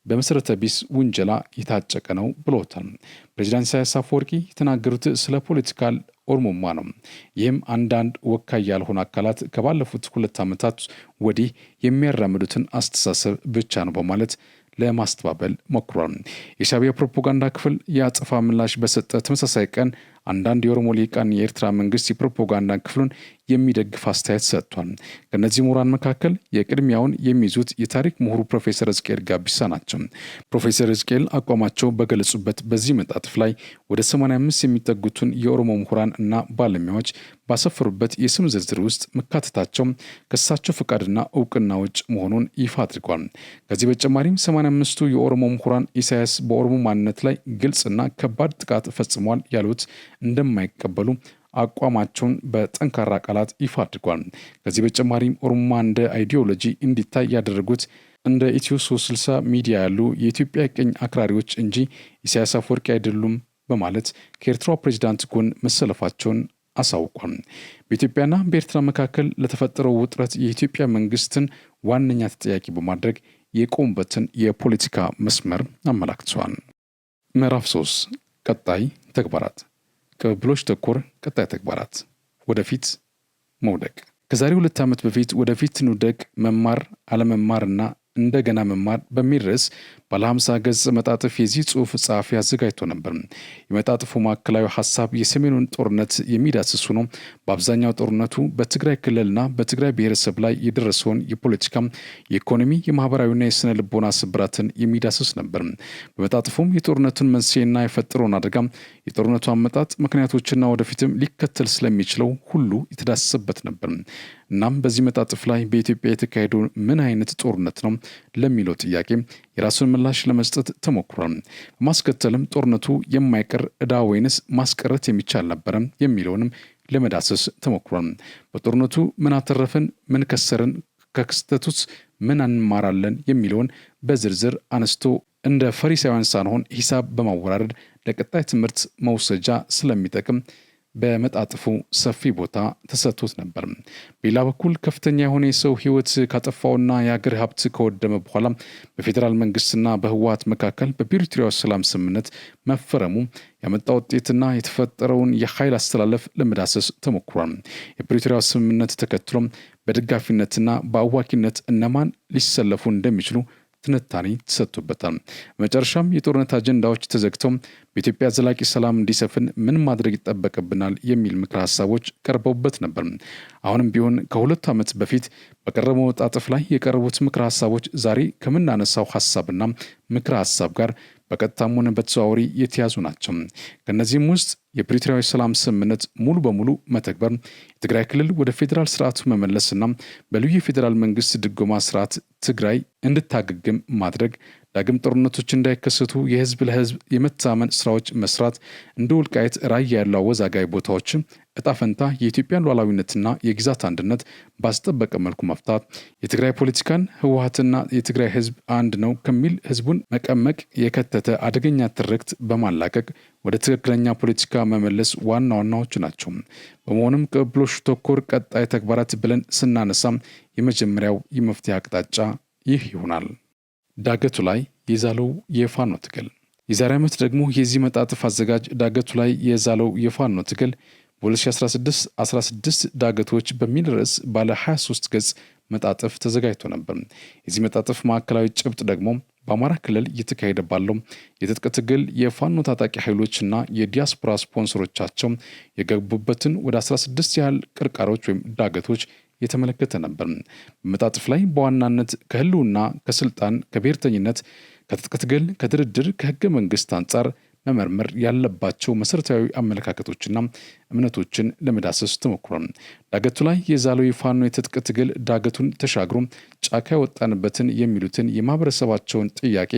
በመሰረተ ቢስ ውንጀላ የታጨቀ ነው ብሎታል። ፕሬዝዳንት ኢሳያስ አፈወርቂ የተናገሩት ስለ ፖለቲካል ኦሮሞማ ነው። ይህም አንዳንድ ወካይ ያልሆኑ አካላት ከባለፉት 2 ዓመታት ወዲህ የሚያራምዱትን አስተሳሰብ ብቻ ነው በማለት ለማስተባበል ሞክሯል። የሻዕቢያ ፕሮፓጋንዳ ክፍል የአጸፋ ምላሽ በሰጠ ተመሳሳይ ቀን አንዳንድ የኦሮሞ ልሂቃን የኤርትራ መንግስት የፕሮፓጋንዳ ክፍሉን የሚደግፍ አስተያየት ሰጥቷል። ከነዚህ ምሁራን መካከል የቅድሚያውን የሚይዙት የታሪክ ምሁሩ ፕሮፌሰር ሕዝቅኤል ጋቢሳ ናቸው። ፕሮፌሰር ሕዝቅኤል አቋማቸው በገለጹበት በዚህ መጣጥፍ ላይ ወደ 85 የሚጠጉትን የኦሮሞ ምሁራን እና ባለሙያዎች ባሰፈሩበት የስም ዝርዝር ውስጥ መካተታቸው ከእሳቸው ፍቃድና እውቅና ውጭ መሆኑን ይፋ አድርጓል። ከዚህ በተጨማሪም 85ቱ የኦሮሞ ምሁራን ኢሳያስ በኦሮሞ ማንነት ላይ ግልጽና ከባድ ጥቃት ፈጽሟል ያሉት እንደማይቀበሉ አቋማቸውን በጠንካራ ቃላት ይፋ አድርጓል። ከዚህ በተጨማሪም ኦሮሞማ እንደ አይዲዮሎጂ እንዲታይ ያደረጉት እንደ ኢትዮ 360 ሚዲያ ያሉ የኢትዮጵያ ቀኝ አክራሪዎች እንጂ ኢሳያስ አፈወርቂ አይደሉም በማለት ከኤርትራው ፕሬዝዳንት ጎን መሰለፋቸውን አሳውቋል። በኢትዮጵያና በኤርትራ መካከል ለተፈጠረው ውጥረት የኢትዮጵያ መንግስትን ዋነኛ ተጠያቂ በማድረግ የቆሙበትን የፖለቲካ መስመር አመላክተዋል። ምዕራፍ 3 ቀጣይ ተግባራት ቅብብሎች ተኮር ቀጣይ ተግባራት ወደፊት መውደቅ። ከዛሬ 2 ዓመት በፊት ወደፊት እንውደቅ መማር አለመማርና እንደገና መማር በሚል ርዕስ ባለ 50 ገጽ መጣጥፍ የዚህ ጽሑፍ ጸሐፊ አዘጋጅቶ ነበር። የመጣጥፉ ማዕከላዊ ሀሳብ የሰሜኑን ጦርነት የሚዳስሱ ነው። በአብዛኛው ጦርነቱ በትግራይ ክልልና በትግራይ ብሔረሰብ ላይ የደረሰውን የፖለቲካ፣ የኢኮኖሚ፣ የማህበራዊና የስነ ልቦና ስብራትን የሚዳስስ ነበር። በመጣጥፉም የጦርነቱን መንስኤና የፈጠረውን አደጋ፣ የጦርነቱ አመጣጥ ምክንያቶችና ወደፊትም ሊከተል ስለሚችለው ሁሉ የተዳሰሰበት ነበር። እናም በዚህ መጣጥፍ ላይ በኢትዮጵያ የተካሄደው ምን አይነት ጦርነት ነው ለሚለው ጥያቄ የራሱን ምላሽ ለመስጠት ተሞክሯል። በማስከተልም ጦርነቱ የማይቀር ዕዳ ወይንስ ማስቀረት የሚቻል ነበረ የሚለውንም ለመዳሰስ ተሞክሯል። በጦርነቱ ምን አተረፍን፣ ምን ከሰርን፣ ከክስተቱስ ምን እንማራለን የሚለውን በዝርዝር አነስቶ እንደ ፈሪሳውያን ሳንሆን ሂሳብ በማወራረድ ለቀጣይ ትምህርት መውሰጃ ስለሚጠቅም በመጣጥፉ ሰፊ ቦታ ተሰጥቶት ነበር። በሌላ በኩል ከፍተኛ የሆነ የሰው ሕይወት ካጠፋውና የሀገር ሀብት ከወደመ በኋላ በፌዴራል መንግስትና በህወሓት መካከል በፕሪቶሪያው ሰላም ስምምነት መፈረሙ ያመጣው ውጤትና የተፈጠረውን የኃይል አስተላለፍ ለመዳሰስ ተሞክሯል። የፕሪቶሪያው ስምምነት ተከትሎም በደጋፊነትና በአዋኪነት እነማን ሊሰለፉ እንደሚችሉ ትንታኔ ተሰጥቶበታል። በመጨረሻም የጦርነት አጀንዳዎች ተዘግተው በኢትዮጵያ ዘላቂ ሰላም እንዲሰፍን ምን ማድረግ ይጠበቅብናል የሚል ምክረ ሀሳቦች ቀርበውበት ነበር። አሁንም ቢሆን ከ2 ዓመት በፊት በቀረበው መጣጥፍ ላይ የቀረቡት ምክረ ሀሳቦች ዛሬ ከምናነሳው ሀሳብና ምክረ ሀሳብ ጋር በቀጥታም ሆነ በተዘዋዋሪ የተያዙ ናቸው። ከነዚህም ውስጥ የፕሪቶሪያው ሰላም ስምምነት ሙሉ በሙሉ መተግበር፣ የትግራይ ክልል ወደ ፌዴራል ስርዓቱ መመለስና በልዩ የፌዴራል መንግስት ድጎማ ስርዓት ትግራይ እንድታገግም ማድረግ፣ ዳግም ጦርነቶች እንዳይከሰቱ የህዝብ ለህዝብ የመተማመን ስራዎች መስራት፣ እንደ ወልቃይት ራያ ያሉ አወዛጋቢ ቦታዎች እጣ ፈንታ የኢትዮጵያን ሉዓላዊነትና የግዛት አንድነት ባስጠበቀ መልኩ መፍታት፣ የትግራይ ፖለቲካን ህወሓትና የትግራይ ህዝብ አንድ ነው ከሚል ህዝቡን መቀመቅ የከተተ አደገኛ ትርክት በማላቀቅ ወደ ትክክለኛ ፖለቲካ መመለስ ዋና ዋናዎቹ ናቸው። በመሆኑም ቅብብሎሽ ተኮር ቀጣይ ተግባራት ብለን ስናነሳ የመጀመሪያው የመፍትሄ አቅጣጫ ይህ ይሆናል። ዳገቱ ላይ የዛለው የፋኖ ትግል። የዛሬ ዓመት ደግሞ የዚህ መጣጥፍ አዘጋጅ ዳገቱ ላይ የዛለው የፋኖ ትግል በ2016 ዳገቶች በሚል ርዕስ ባለ 23 ገጽ መጣጥፍ ተዘጋጅቶ ነበር። የዚህ መጣጥፍ ማዕከላዊ ጭብጥ ደግሞ በአማራ ክልል እየተካሄደ ባለው የትጥቅ ትግል የፋኖ ታጣቂ ኃይሎችና የዲያስፖራ ስፖንሰሮቻቸው የገቡበትን ወደ 16 ያህል ቅርቃሮች ወይም ዳገቶች የተመለከተ ነበር። በመጣጥፍ ላይ በዋናነት ከህልውና፣ ከስልጣን፣ ከብሔርተኝነት፣ ከትጥቅ ትግል፣ ከድርድር፣ ከህገ መንግስት አንጻር መመርመር ያለባቸው መሰረታዊ አመለካከቶችና እምነቶችን ለመዳሰስ ተሞክሯል። ዳገቱ ላይ የዛለው የፋኖ የትጥቅ ትግል ዳገቱን ተሻግሮ ጫካ ያወጣንበትን የሚሉትን የማህበረሰባቸውን ጥያቄ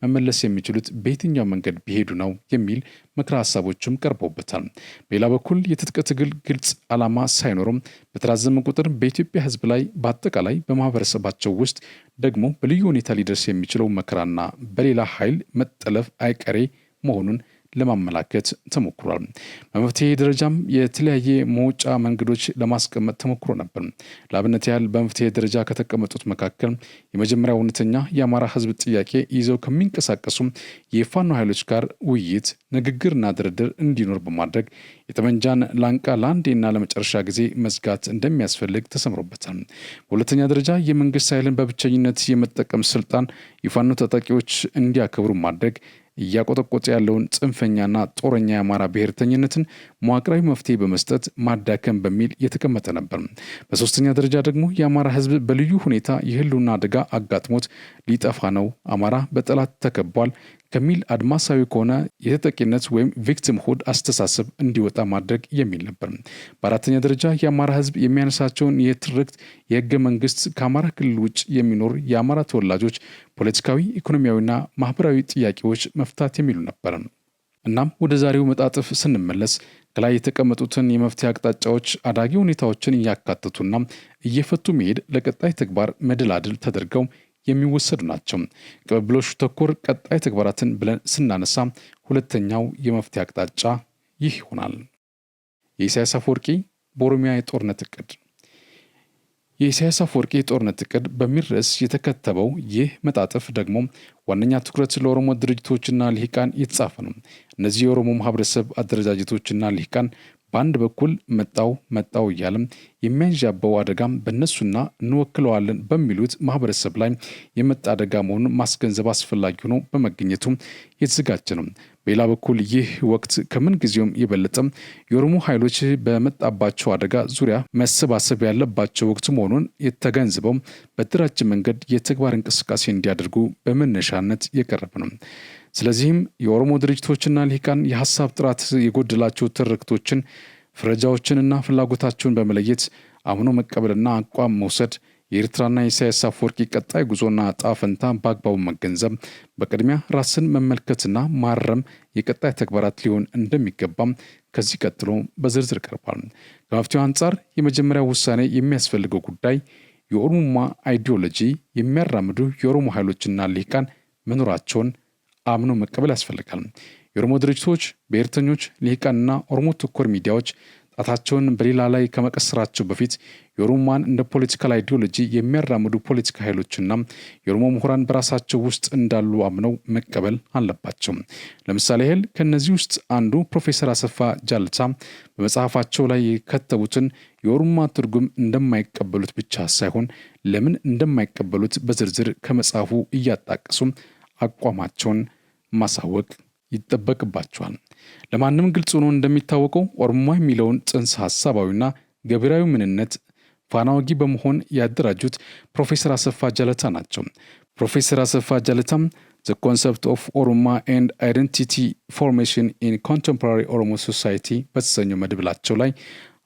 መመለስ የሚችሉት በየትኛው መንገድ ቢሄዱ ነው የሚል ምክረ ሀሳቦችም ቀርበውበታል። በሌላ በኩል የትጥቅ ትግል ግልጽ ዓላማ ሳይኖርም በተራዘመ ቁጥር በኢትዮጵያ ህዝብ ላይ በአጠቃላይ በማህበረሰባቸው ውስጥ ደግሞ በልዩ ሁኔታ ሊደርስ የሚችለው መከራና በሌላ ኃይል መጠለፍ አይቀሬ መሆኑን ለማመላከት ተሞክሯል። በመፍትሄ ደረጃም የተለያየ መውጫ መንገዶች ለማስቀመጥ ተሞክሮ ነበር። ለአብነት ያህል በመፍትሄ ደረጃ ከተቀመጡት መካከል የመጀመሪያ እውነተኛ የአማራ ህዝብ ጥያቄ ይዘው ከሚንቀሳቀሱ የፋኖ ኃይሎች ጋር ውይይት፣ ንግግርና ድርድር እንዲኖር በማድረግ የጠመንጃን ላንቃ ለአንዴና ለመጨረሻ ጊዜ መዝጋት እንደሚያስፈልግ ተሰምሮበታል። በሁለተኛ ደረጃ የመንግስት ኃይልን በብቸኝነት የመጠቀም ስልጣን የፋኖ ታጣቂዎች እንዲያከብሩ ማድረግ እያቆጠቆጠ ያለውን ጽንፈኛና ጦረኛ የአማራ ብሔርተኝነትን መዋቅራዊ መፍትሄ በመስጠት ማዳከም በሚል የተቀመጠ ነበር። በሶስተኛ ደረጃ ደግሞ የአማራ ህዝብ በልዩ ሁኔታ የህልውና አደጋ አጋጥሞት ሊጠፋ ነው፣ አማራ በጠላት ተከቧል ከሚል አድማሳዊ ከሆነ የተጠቂነት ወይም ቪክቲም ሁድ አስተሳሰብ እንዲወጣ ማድረግ የሚል ነበር። በአራተኛ ደረጃ የአማራ ህዝብ የሚያነሳቸውን የትርክት የህገ መንግስት ከአማራ ክልል ውጭ የሚኖር የአማራ ተወላጆች ፖለቲካዊ፣ ኢኮኖሚያዊና ማህበራዊ ጥያቄዎች መፍታት የሚሉ ነበር። እናም ወደ ዛሬው መጣጥፍ ስንመለስ ከላይ የተቀመጡትን የመፍትሄ አቅጣጫዎች አዳጊ ሁኔታዎችን እያካተቱና እየፈቱ መሄድ ለቀጣይ ተግባር መደላድል ተደርገው የሚወሰዱ ናቸው። ቅብብሎሽ ተኮር ቀጣይ ተግባራትን ብለን ስናነሳ ሁለተኛው የመፍትሄ አቅጣጫ ይህ ይሆናል። የኢሳያስ አፈወርቂ በኦሮሚያ የጦርነት እቅድ። የኢሳያስ አፈወርቂ የጦርነት እቅድ በሚል ርዕስ የተከተበው ይህ መጣጥፍ ደግሞ ዋነኛ ትኩረት ለኦሮሞ ድርጅቶችና ልሂቃን የተጻፈ ነው። እነዚህ የኦሮሞ ማህበረሰብ አደረጃጀቶችና ልሂቃን በአንድ በኩል መጣው እያለም የሚያንዣበው አደጋም በእነሱና እንወክለዋለን በሚሉት ማህበረሰብ ላይ የመጣ አደጋ መሆኑን ማስገንዘብ አስፈላጊ ሆኖ በመገኘቱ የተዘጋጀ ነው። በሌላ በኩል ይህ ወቅት ከምን ጊዜውም የበለጠ የኦሮሞ ኃይሎች በመጣባቸው አደጋ ዙሪያ መሰባሰብ ያለባቸው ወቅት መሆኑን የተገንዝበው በተደራጀ መንገድ የተግባር እንቅስቃሴ እንዲያደርጉ በመነሻነት የቀረበ ነው። ስለዚህም የኦሮሞ ድርጅቶችና ልሂቃን የሀሳብ ጥራት የጎደላቸው ትርክቶችን፣ ፍረጃዎችንና ፍላጎታቸውን በመለየት አምኖ መቀበልና አቋም መውሰድ፣ የኤርትራና የኢሳያስ አፈወርቂ ቀጣይ ጉዞና ዕጣ ፈንታ በአግባቡ መገንዘብ፣ በቅድሚያ ራስን መመልከትና ማረም የቀጣይ ተግባራት ሊሆን እንደሚገባም ከዚህ ቀጥሎ በዝርዝር ቀርቧል። ከመፍትሄው አንጻር የመጀመሪያው ውሳኔ የሚያስፈልገው ጉዳይ የኦሮሞማ አይዲዮሎጂ የሚያራምዱ የኦሮሞ ኃይሎችና ልሂቃን መኖራቸውን አምኖ መቀበል ያስፈልጋል። የኦሮሞ ድርጅቶች፣ ብሔርተኞች፣ ልሂቃንና ኦሮሞ ተኮር ሚዲያዎች ጣታቸውን በሌላ ላይ ከመቀሰራቸው በፊት የኦሮሞማን እንደ ፖለቲካል አይዲዮሎጂ የሚያራምዱ ፖለቲካ ኃይሎችና የኦሮሞ ምሁራን በራሳቸው ውስጥ እንዳሉ አምነው መቀበል አለባቸው። ለምሳሌ ያህል ከነዚህ ውስጥ አንዱ ፕሮፌሰር አሰፋ ጃልታ በመጽሐፋቸው ላይ የከተቡትን የኦሮሞማ ትርጉም እንደማይቀበሉት ብቻ ሳይሆን ለምን እንደማይቀበሉት በዝርዝር ከመጽሐፉ እያጣቀሱ አቋማቸውን ማሳወቅ ይጠበቅባቸዋል። ለማንም ግልጽ ሆኖ እንደሚታወቀው ኦሮሞ የሚለውን ጽንሰ ሐሳባዊና ገቢራዊ ምንነት ፋናወጊ በመሆን ያደራጁት ፕሮፌሰር አሰፋ ጃለታ ናቸው። ፕሮፌሰር አሰፋ ጃለታም The Concept of Oroma and Identity Formation in Contemporary Oromo Society በተሰኘው መድብላቸው ላይ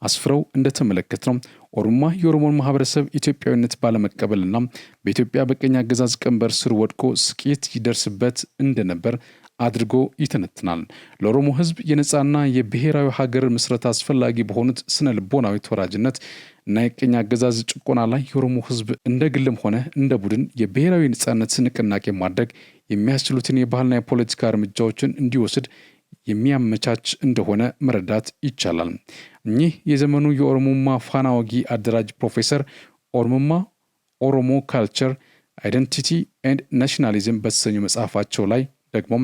አስፍረው እንደተመለከትነው ኦሮሞ የኦሮሞን ማህበረሰብ ኢትዮጵያዊነት ባለመቀበልና በኢትዮጵያ በቀኝ አገዛዝ ቀንበር ስር ወድቆ ስቅይት ይደርስበት እንደነበር አድርጎ ይተነትናል። ለኦሮሞ ህዝብ የነጻና የብሔራዊ ሀገር ምስረታ አስፈላጊ በሆኑት ስነ ልቦናዊ ተወራጅነት እና የቀኝ አገዛዝ ጭቆና ላይ የኦሮሞ ህዝብ እንደ ግልም ሆነ እንደ ቡድን የብሔራዊ ነጻነት ንቅናቄ ማድረግ የሚያስችሉትን የባህልና የፖለቲካ እርምጃዎችን እንዲወስድ የሚያመቻች እንደሆነ መረዳት ይቻላል። እኚህ የዘመኑ የኦሮሞማ ፋና ወጊ አደራጅ ፕሮፌሰር ኦሮሞማ ኦሮሞ ካልቸር አይደንቲቲ ኤንድ ናሽናሊዝም በተሰኙ መጽሐፋቸው ላይ ደግሞ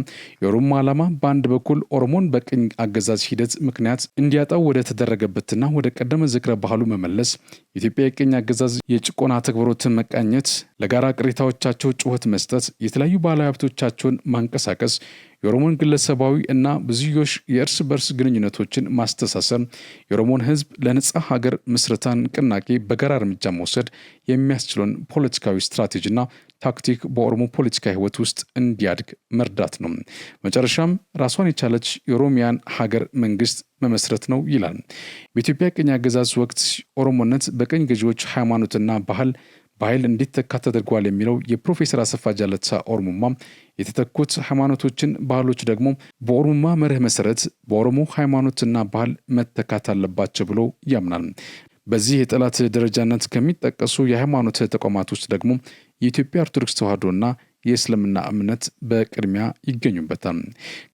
የኦሮሞ ዓላማ በአንድ በኩል ኦሮሞን በቅኝ አገዛዝ ሂደት ምክንያት እንዲያጣው ወደ ተደረገበትና ወደ ቀደመ ዝክረ ባህሉ መመለስ፣ የኢትዮጵያ የቅኝ አገዛዝ የጭቆና ተግባሮትን መቃኘት፣ ለጋራ ቅሬታዎቻቸው ጩኸት መስጠት፣ የተለያዩ ባህላዊ ሀብቶቻቸውን ማንቀሳቀስ፣ የኦሮሞን ግለሰባዊ እና ብዙዮሽ የእርስ በርስ ግንኙነቶችን ማስተሳሰር፣ የኦሮሞን ሕዝብ ለነጻ ሀገር ምስረታ ንቅናቄ በጋራ እርምጃ መውሰድ የሚያስችለውን ፖለቲካዊ ስትራቴጂና ታክቲክ በኦሮሞ ፖለቲካ ህይወት ውስጥ እንዲያድግ መርዳት ነው። መጨረሻም ራሷን የቻለች የኦሮሚያን ሀገር መንግስት መመስረት ነው ይላል። በኢትዮጵያ ቅኝ አገዛዝ ወቅት ኦሮሞነት በቅኝ ገዢዎች ሃይማኖትና በኃይል እንዲተካ ተደርጓል የሚለው የፕሮፌሰር አሰፋ ጃለታ ኦሮሞማ የተተኩት ሃይማኖቶችን ባህሎች ደግሞ በኦሮሞማ መርህ መሰረት በኦሮሞ ሃይማኖትና ባህል መተካት አለባቸው ብሎ ያምናል። በዚህ የጠላት ደረጃነት ከሚጠቀሱ የሃይማኖት ተቋማት ውስጥ ደግሞ የኢትዮጵያ ኦርቶዶክስ ተዋሕዶና የእስልምና እምነት በቅድሚያ ይገኙበታል።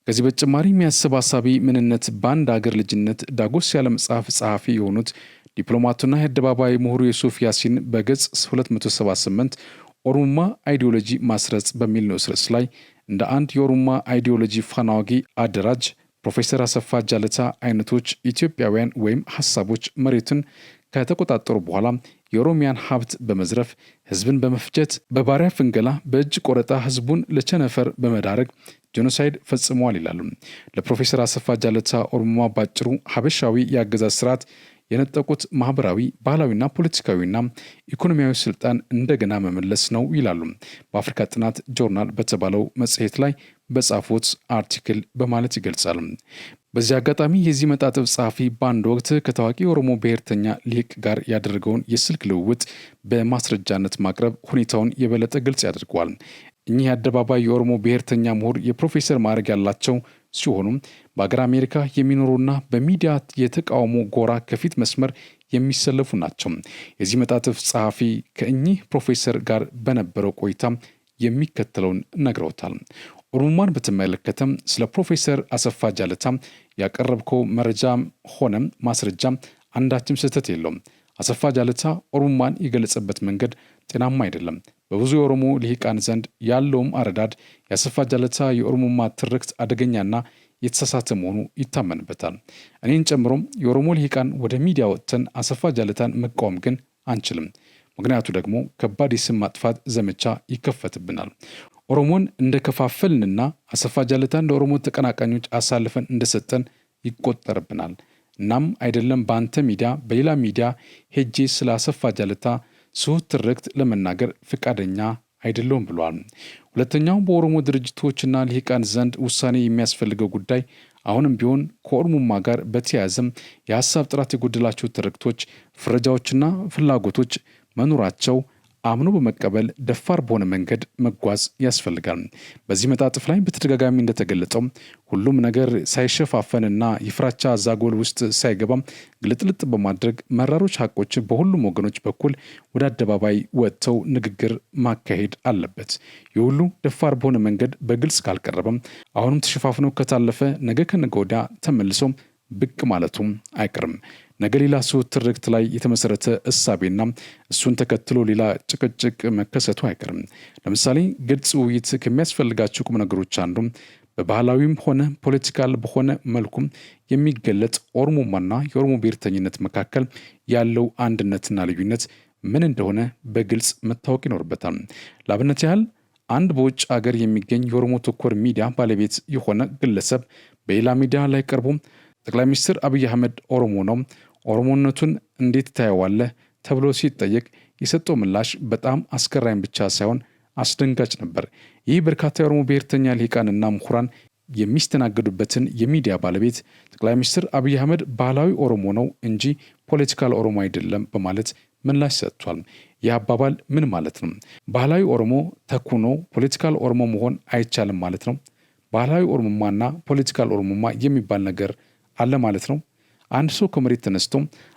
ከዚህ በተጨማሪ የሚያሰባሳቢ ምንነት በአንድ ሀገር ልጅነት ዳጎስ ያለ መጽሐፍ ጸሐፊ የሆኑት ዲፕሎማቱና የአደባባይ ምሁሩ ዩሱፍ ያሲን በገጽ 278 ኦሮሞማ አይዲዮሎጂ ማስረጽ በሚል ንዑስ ርዕስ ላይ እንደ አንድ የኦሮሞማ አይዲዮሎጂ ፋናዋጊ አደራጅ ፕሮፌሰር አሰፋ ጃለታ አይነቶች ኢትዮጵያውያን ወይም ሀሳቦች መሬትን ከተቆጣጠሩ በኋላ የኦሮሚያን ሀብት በመዝረፍ ህዝብን በመፍጀት በባሪያ ፍንገላ በእጅ ቆረጣ ህዝቡን ለቸነፈር በመዳረግ ጄኖሳይድ ፈጽመዋል ይላሉ። ለፕሮፌሰር አሰፋ ጃለታ ኦሮሞማ ባጭሩ ሀበሻዊ የአገዛዝ ስርዓት የነጠቁት ማህበራዊ፣ ባህላዊና ፖለቲካዊና ኢኮኖሚያዊ ስልጣን እንደገና መመለስ ነው ይላሉ። በአፍሪካ ጥናት ጆርናል በተባለው መጽሔት ላይ በጻፉት አርቲክል በማለት ይገልጻል። በዚህ አጋጣሚ የዚህ መጣጥፍ ጸሐፊ በአንድ ወቅት ከታዋቂ የኦሮሞ ብሔርተኛ ሊቅ ጋር ያደረገውን የስልክ ልውውጥ በማስረጃነት ማቅረብ ሁኔታውን የበለጠ ግልጽ ያደርገዋል። እኚህ አደባባይ የኦሮሞ ብሔርተኛ ምሁር የፕሮፌሰር ማዕረግ ያላቸው ሲሆኑ በአገር አሜሪካ የሚኖሩና በሚዲያ የተቃውሞ ጎራ ከፊት መስመር የሚሰለፉ ናቸው። የዚህ መጣጥፍ ጸሐፊ ከእኚህ ፕሮፌሰር ጋር በነበረው ቆይታ የሚከተለውን ነግረውታል። ኦሮሞማን በተመለከተ ስለ ፕሮፌሰር አሰፋ ጃለታ ያቀረብከው መረጃም ሆነ ማስረጃ አንዳችም ስህተት የለውም። አሰፋ ጃለታ ኦሮሞማን የገለጸበት መንገድ ጤናማ አይደለም። በብዙ የኦሮሞ ልሂቃን ዘንድ ያለውም አረዳድ የአሰፋ ጃለታ የኦሮሞማ ትርክት አደገኛና የተሳሳተ መሆኑ ይታመንበታል። እኔን ጨምሮ የኦሮሞ ልሂቃን ወደ ሚዲያ ወጥተን አሰፋ ጃለታን መቃወም ግን አንችልም። ምክንያቱ ደግሞ ከባድ የስም ማጥፋት ዘመቻ ይከፈትብናል። ኦሮሞን እንደከፋፈልንና አሰፋ ጃለታን ለኦሮሞ ተቀናቃኞች አሳልፈን እንደሰጠን ይቆጠርብናል። እናም አይደለም በአንተ ሚዲያ በሌላ ሚዲያ ሄጄ ስለ አሰፋ ጃለታ ስሁት ትርክት ለመናገር ፍቃደኛ አይደለውም ብሏል። ሁለተኛው በኦሮሞ ድርጅቶችና ልሂቃን ዘንድ ውሳኔ የሚያስፈልገው ጉዳይ አሁንም ቢሆን ከኦሮሞማ ጋር በተያያዘም የሀሳብ ጥራት የጎደላቸው ትርክቶች፣ ፍረጃዎችና ፍላጎቶች መኖራቸው አምኖ በመቀበል ደፋር በሆነ መንገድ መጓዝ ያስፈልጋል። በዚህ መጣጥፍ ላይ በተደጋጋሚ እንደተገለጸው ሁሉም ነገር ሳይሸፋፈንና የፍራቻ ዛጎል ውስጥ ሳይገባም ግልጥልጥ በማድረግ መራሮች ሀቆች በሁሉም ወገኖች በኩል ወደ አደባባይ ወጥተው ንግግር ማካሄድ አለበት። የሁሉ ደፋር በሆነ መንገድ በግልጽ ካልቀረበም አሁንም ተሸፋፍኖ ከታለፈ ነገ ከነገ ወዲያ ተመልሶ ብቅ ማለቱም አይቀርም። ነገ ሌላ ስሁት ትርክት ላይ የተመሰረተ እሳቤና እሱን ተከትሎ ሌላ ጭቅጭቅ መከሰቱ አይቀርም። ለምሳሌ ግልጽ ውይይት ከሚያስፈልጋቸው ቁም ነገሮች አንዱ በባህላዊም ሆነ ፖለቲካል በሆነ መልኩም የሚገለጥ ኦሮሞማና የኦሮሞ ብሔርተኝነት መካከል ያለው አንድነትና ልዩነት ምን እንደሆነ በግልጽ መታወቅ ይኖርበታል። ለአብነት ያህል አንድ በውጭ ሀገር የሚገኝ የኦሮሞ ተኮር ሚዲያ ባለቤት የሆነ ግለሰብ በሌላ ሚዲያ ላይ ቀርቦ ጠቅላይ ሚኒስትር አብይ አህመድ ኦሮሞ ነው፣ ኦሮሞነቱን እንዴት ታየዋለህ ተብሎ ሲጠየቅ የሰጠው ምላሽ በጣም አስገራሚ ብቻ ሳይሆን አስደንጋጭ ነበር። ይህ በርካታ የኦሮሞ ብሔርተኛ ልሂቃንና ምሁራን የሚስተናገዱበትን የሚዲያ ባለቤት ጠቅላይ ሚኒስትር አብይ አህመድ ባህላዊ ኦሮሞ ነው እንጂ ፖለቲካል ኦሮሞ አይደለም በማለት ምላሽ ሰጥቷል። ይህ አባባል ምን ማለት ነው? ባህላዊ ኦሮሞ ተኩኖ ፖለቲካል ኦሮሞ መሆን አይቻልም ማለት ነው? ባህላዊ ኦሮሞማና ፖለቲካል ኦሮሞማ የሚባል ነገር አለ ማለት ነው? አንድ ሰው ከመሬት ተነስቶ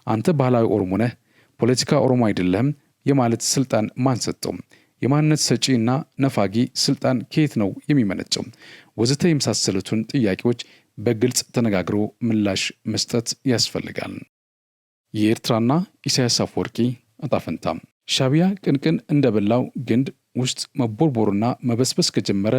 አንተ ባህላዊ ኦሮሞ ነህ፣ ፖለቲካ ኦሮሞ አይደለህም የማለት ስልጣን ማን ሰጠው? የማንነት ሰጪና ነፋጊ ስልጣን ከየት ነው የሚመነጨው? ወዘተ የመሳሰሉትን ጥያቄዎች በግልጽ ተነጋግሮ ምላሽ መስጠት ያስፈልጋል። የኤርትራና ኢሳያስ አፈወርቂ ዕጣ ፈንታ። ሻዕቢያ ቅንቅን እንደበላው ግንድ ውስጥ መቦርቦርና መበስበስ ከጀመረ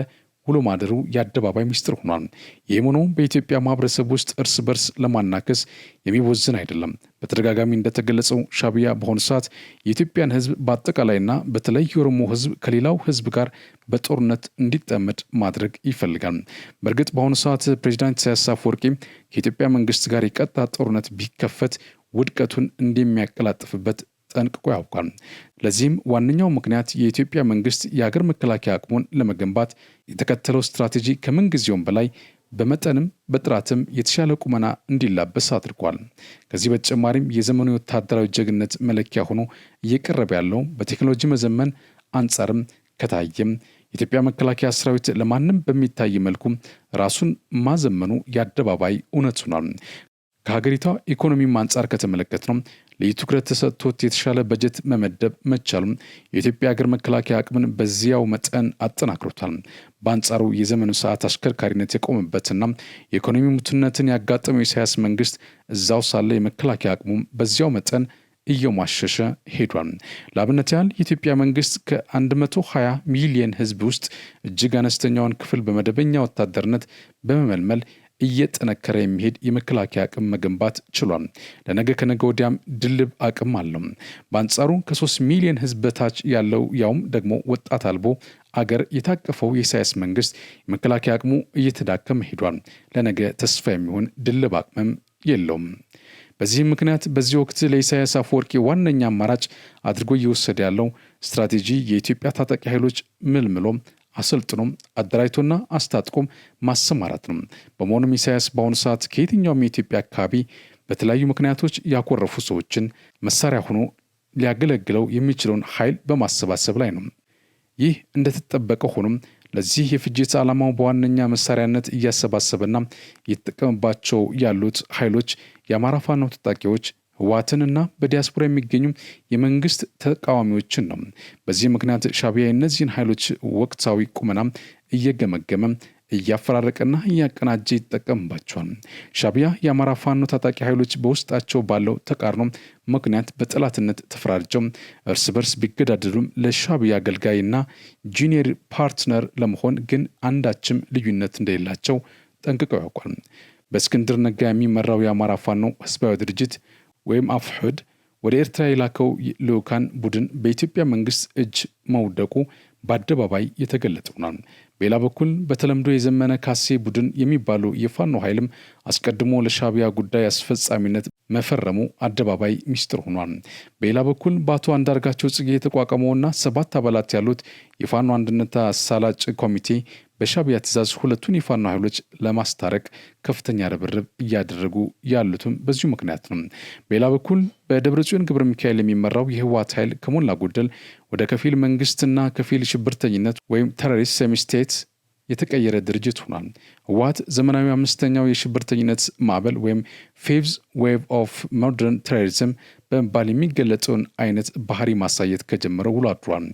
ውሎ ማደሩ የአደባባይ ሚስጥር ሆኗል። ይህም ሆኖ በኢትዮጵያ ማህበረሰብ ውስጥ እርስ በርስ ለማናከስ የሚወዝን አይደለም። በተደጋጋሚ እንደተገለጸው ሻዕቢያ በአሁኑ ሰዓት የኢትዮጵያን ሕዝብ በአጠቃላይና በተለይ የኦሮሞ ሕዝብ ከሌላው ሕዝብ ጋር በጦርነት እንዲጠመድ ማድረግ ይፈልጋል። በእርግጥ በአሁኑ ሰዓት ፕሬዚዳንት ኢሳያስ አፈወርቂ ከኢትዮጵያ መንግስት ጋር የቀጥታ ጦርነት ቢከፈት ውድቀቱን እንደሚያቀላጥፍበት ጠንቅቆ ያውቃል። ለዚህም ዋነኛው ምክንያት የኢትዮጵያ መንግስት የሀገር መከላከያ አቅሙን ለመገንባት የተከተለው ስትራቴጂ ከምንጊዜውም በላይ በመጠንም በጥራትም የተሻለ ቁመና እንዲላበስ አድርጓል። ከዚህ በተጨማሪም የዘመኑ ወታደራዊ ጀግንነት መለኪያ ሆኖ እየቀረበ ያለው በቴክኖሎጂ መዘመን አንጻርም ከታየም የኢትዮጵያ መከላከያ ሰራዊት ለማንም በሚታይ መልኩ ራሱን ማዘመኑ የአደባባይ እውነት ሆኗል። ከሀገሪቷ ኢኮኖሚም አንጻር ከተመለከት ነው ልዩ ትኩረት ተሰጥቶት የተሻለ በጀት መመደብ መቻሉም የኢትዮጵያ ሀገር መከላከያ አቅምን በዚያው መጠን አጠናክሮታል። በአንጻሩ የዘመኑ ሰዓት አሽከርካሪነት የቆመበትና የኢኮኖሚ ሙትነትን ያጋጠመው የኢሳያስ መንግስት እዛው ሳለ የመከላከያ አቅሙም በዚያው መጠን እየሟሸሸ ሄዷል። ለአብነት ያህል የኢትዮጵያ መንግስት ከ120 ሚሊዮን ህዝብ ውስጥ እጅግ አነስተኛውን ክፍል በመደበኛ ወታደርነት በመመልመል እየጠነከረ የሚሄድ የመከላከያ አቅም መገንባት ችሏል። ለነገ ከነገ ወዲያም ድልብ አቅም አለው። በአንጻሩ ከ3 ሚሊዮን ህዝብ በታች ያለው ያውም ደግሞ ወጣት አልቦ አገር የታቀፈው የኢሳያስ መንግስት የመከላከያ አቅሙ እየተዳከመ ሄዷል። ለነገ ተስፋ የሚሆን ድልብ አቅምም የለውም። በዚህ ምክንያት በዚህ ወቅት ለኢሳያስ አፈወርቂ ዋነኛ አማራጭ አድርጎ እየወሰደ ያለው ስትራቴጂ የኢትዮጵያ ታጣቂ ኃይሎች ምልምሎም አሰልጥኖም አደራጅቶና አስታጥቆም ማሰማራት ነው። በመሆኑም ኢሳያስ በአሁኑ ሰዓት ከየትኛውም የኢትዮጵያ አካባቢ በተለያዩ ምክንያቶች ያኮረፉ ሰዎችን መሳሪያ ሆኖ ሊያገለግለው የሚችለውን ኃይል በማሰባሰብ ላይ ነው። ይህ እንደተጠበቀ ሆኖም ለዚህ የፍጅት ዓላማው በዋነኛ መሳሪያነት እያሰባሰበና እየተጠቀመባቸው ያሉት ኃይሎች የአማራ ፋኖ ታጣቂዎች ህወሓትንና በዲያስፖራ የሚገኙ የመንግስት ተቃዋሚዎችን ነው። በዚህ ምክንያት ሻዕቢያ እነዚህን ኃይሎች ወቅታዊ ቁመና እየገመገመ እያፈራረቀና እያቀናጀ ይጠቀምባቸዋል። ሻዕቢያ የአማራ ፋኖ ታጣቂ ኃይሎች በውስጣቸው ባለው ተቃርኖ ምክንያት በጠላትነት ተፈራርጀው እርስ በርስ ቢገዳደሉም ለሻዕቢያ አገልጋይና ጁኒየር ፓርትነር ለመሆን ግን አንዳችም ልዩነት እንደሌላቸው ጠንቅቀው ያውቃል። በእስክንድር ነጋ የሚመራው የአማራ ፋኖ ህዝባዊ ድርጅት ወይም አፍሑድ ወደ ኤርትራ የላከው ልዑካን ቡድን በኢትዮጵያ መንግስት እጅ መውደቁ በአደባባይ የተገለጠ ሆኗል። በሌላ በኩል በተለምዶ የዘመነ ካሴ ቡድን የሚባለው የፋኖ ኃይልም አስቀድሞ ለሻዕቢያ ጉዳይ አስፈጻሚነት መፈረሙ አደባባይ ሚስጥር ሆኗል። በሌላ በኩል በአቶ አንዳርጋቸው ጽጌ የተቋቋመውና 7 አባላት ያሉት የፋኖ አንድነት አሳላጭ ኮሚቴ በሻዕቢያ ትእዛዝ ሁለቱን የፋኖ ኃይሎች ለማስታረቅ ከፍተኛ ርብርብ እያደረጉ ያሉትም በዚሁ ምክንያት ነው። በሌላ በኩል በደብረጽዮን ገብረ ሚካኤል የሚመራው የህወሓት ኃይል ከሞላ ጎደል ወደ ከፊል መንግስትና ከፊል ሽብርተኝነት ወይም ቴሮሪስት ሴሚ ስቴት የተቀየረ ድርጅት ሆኗል። ህወሓት ዘመናዊ አምስተኛው የሽብርተኝነት ማዕበል ወይም ፊፍዝ ዌቭ ኦፍ ሞደርን ቴሮሪዝም በመባል የሚገለጸውን አይነት ባህሪ ማሳየት ከጀመረው ውሎ አድሯል።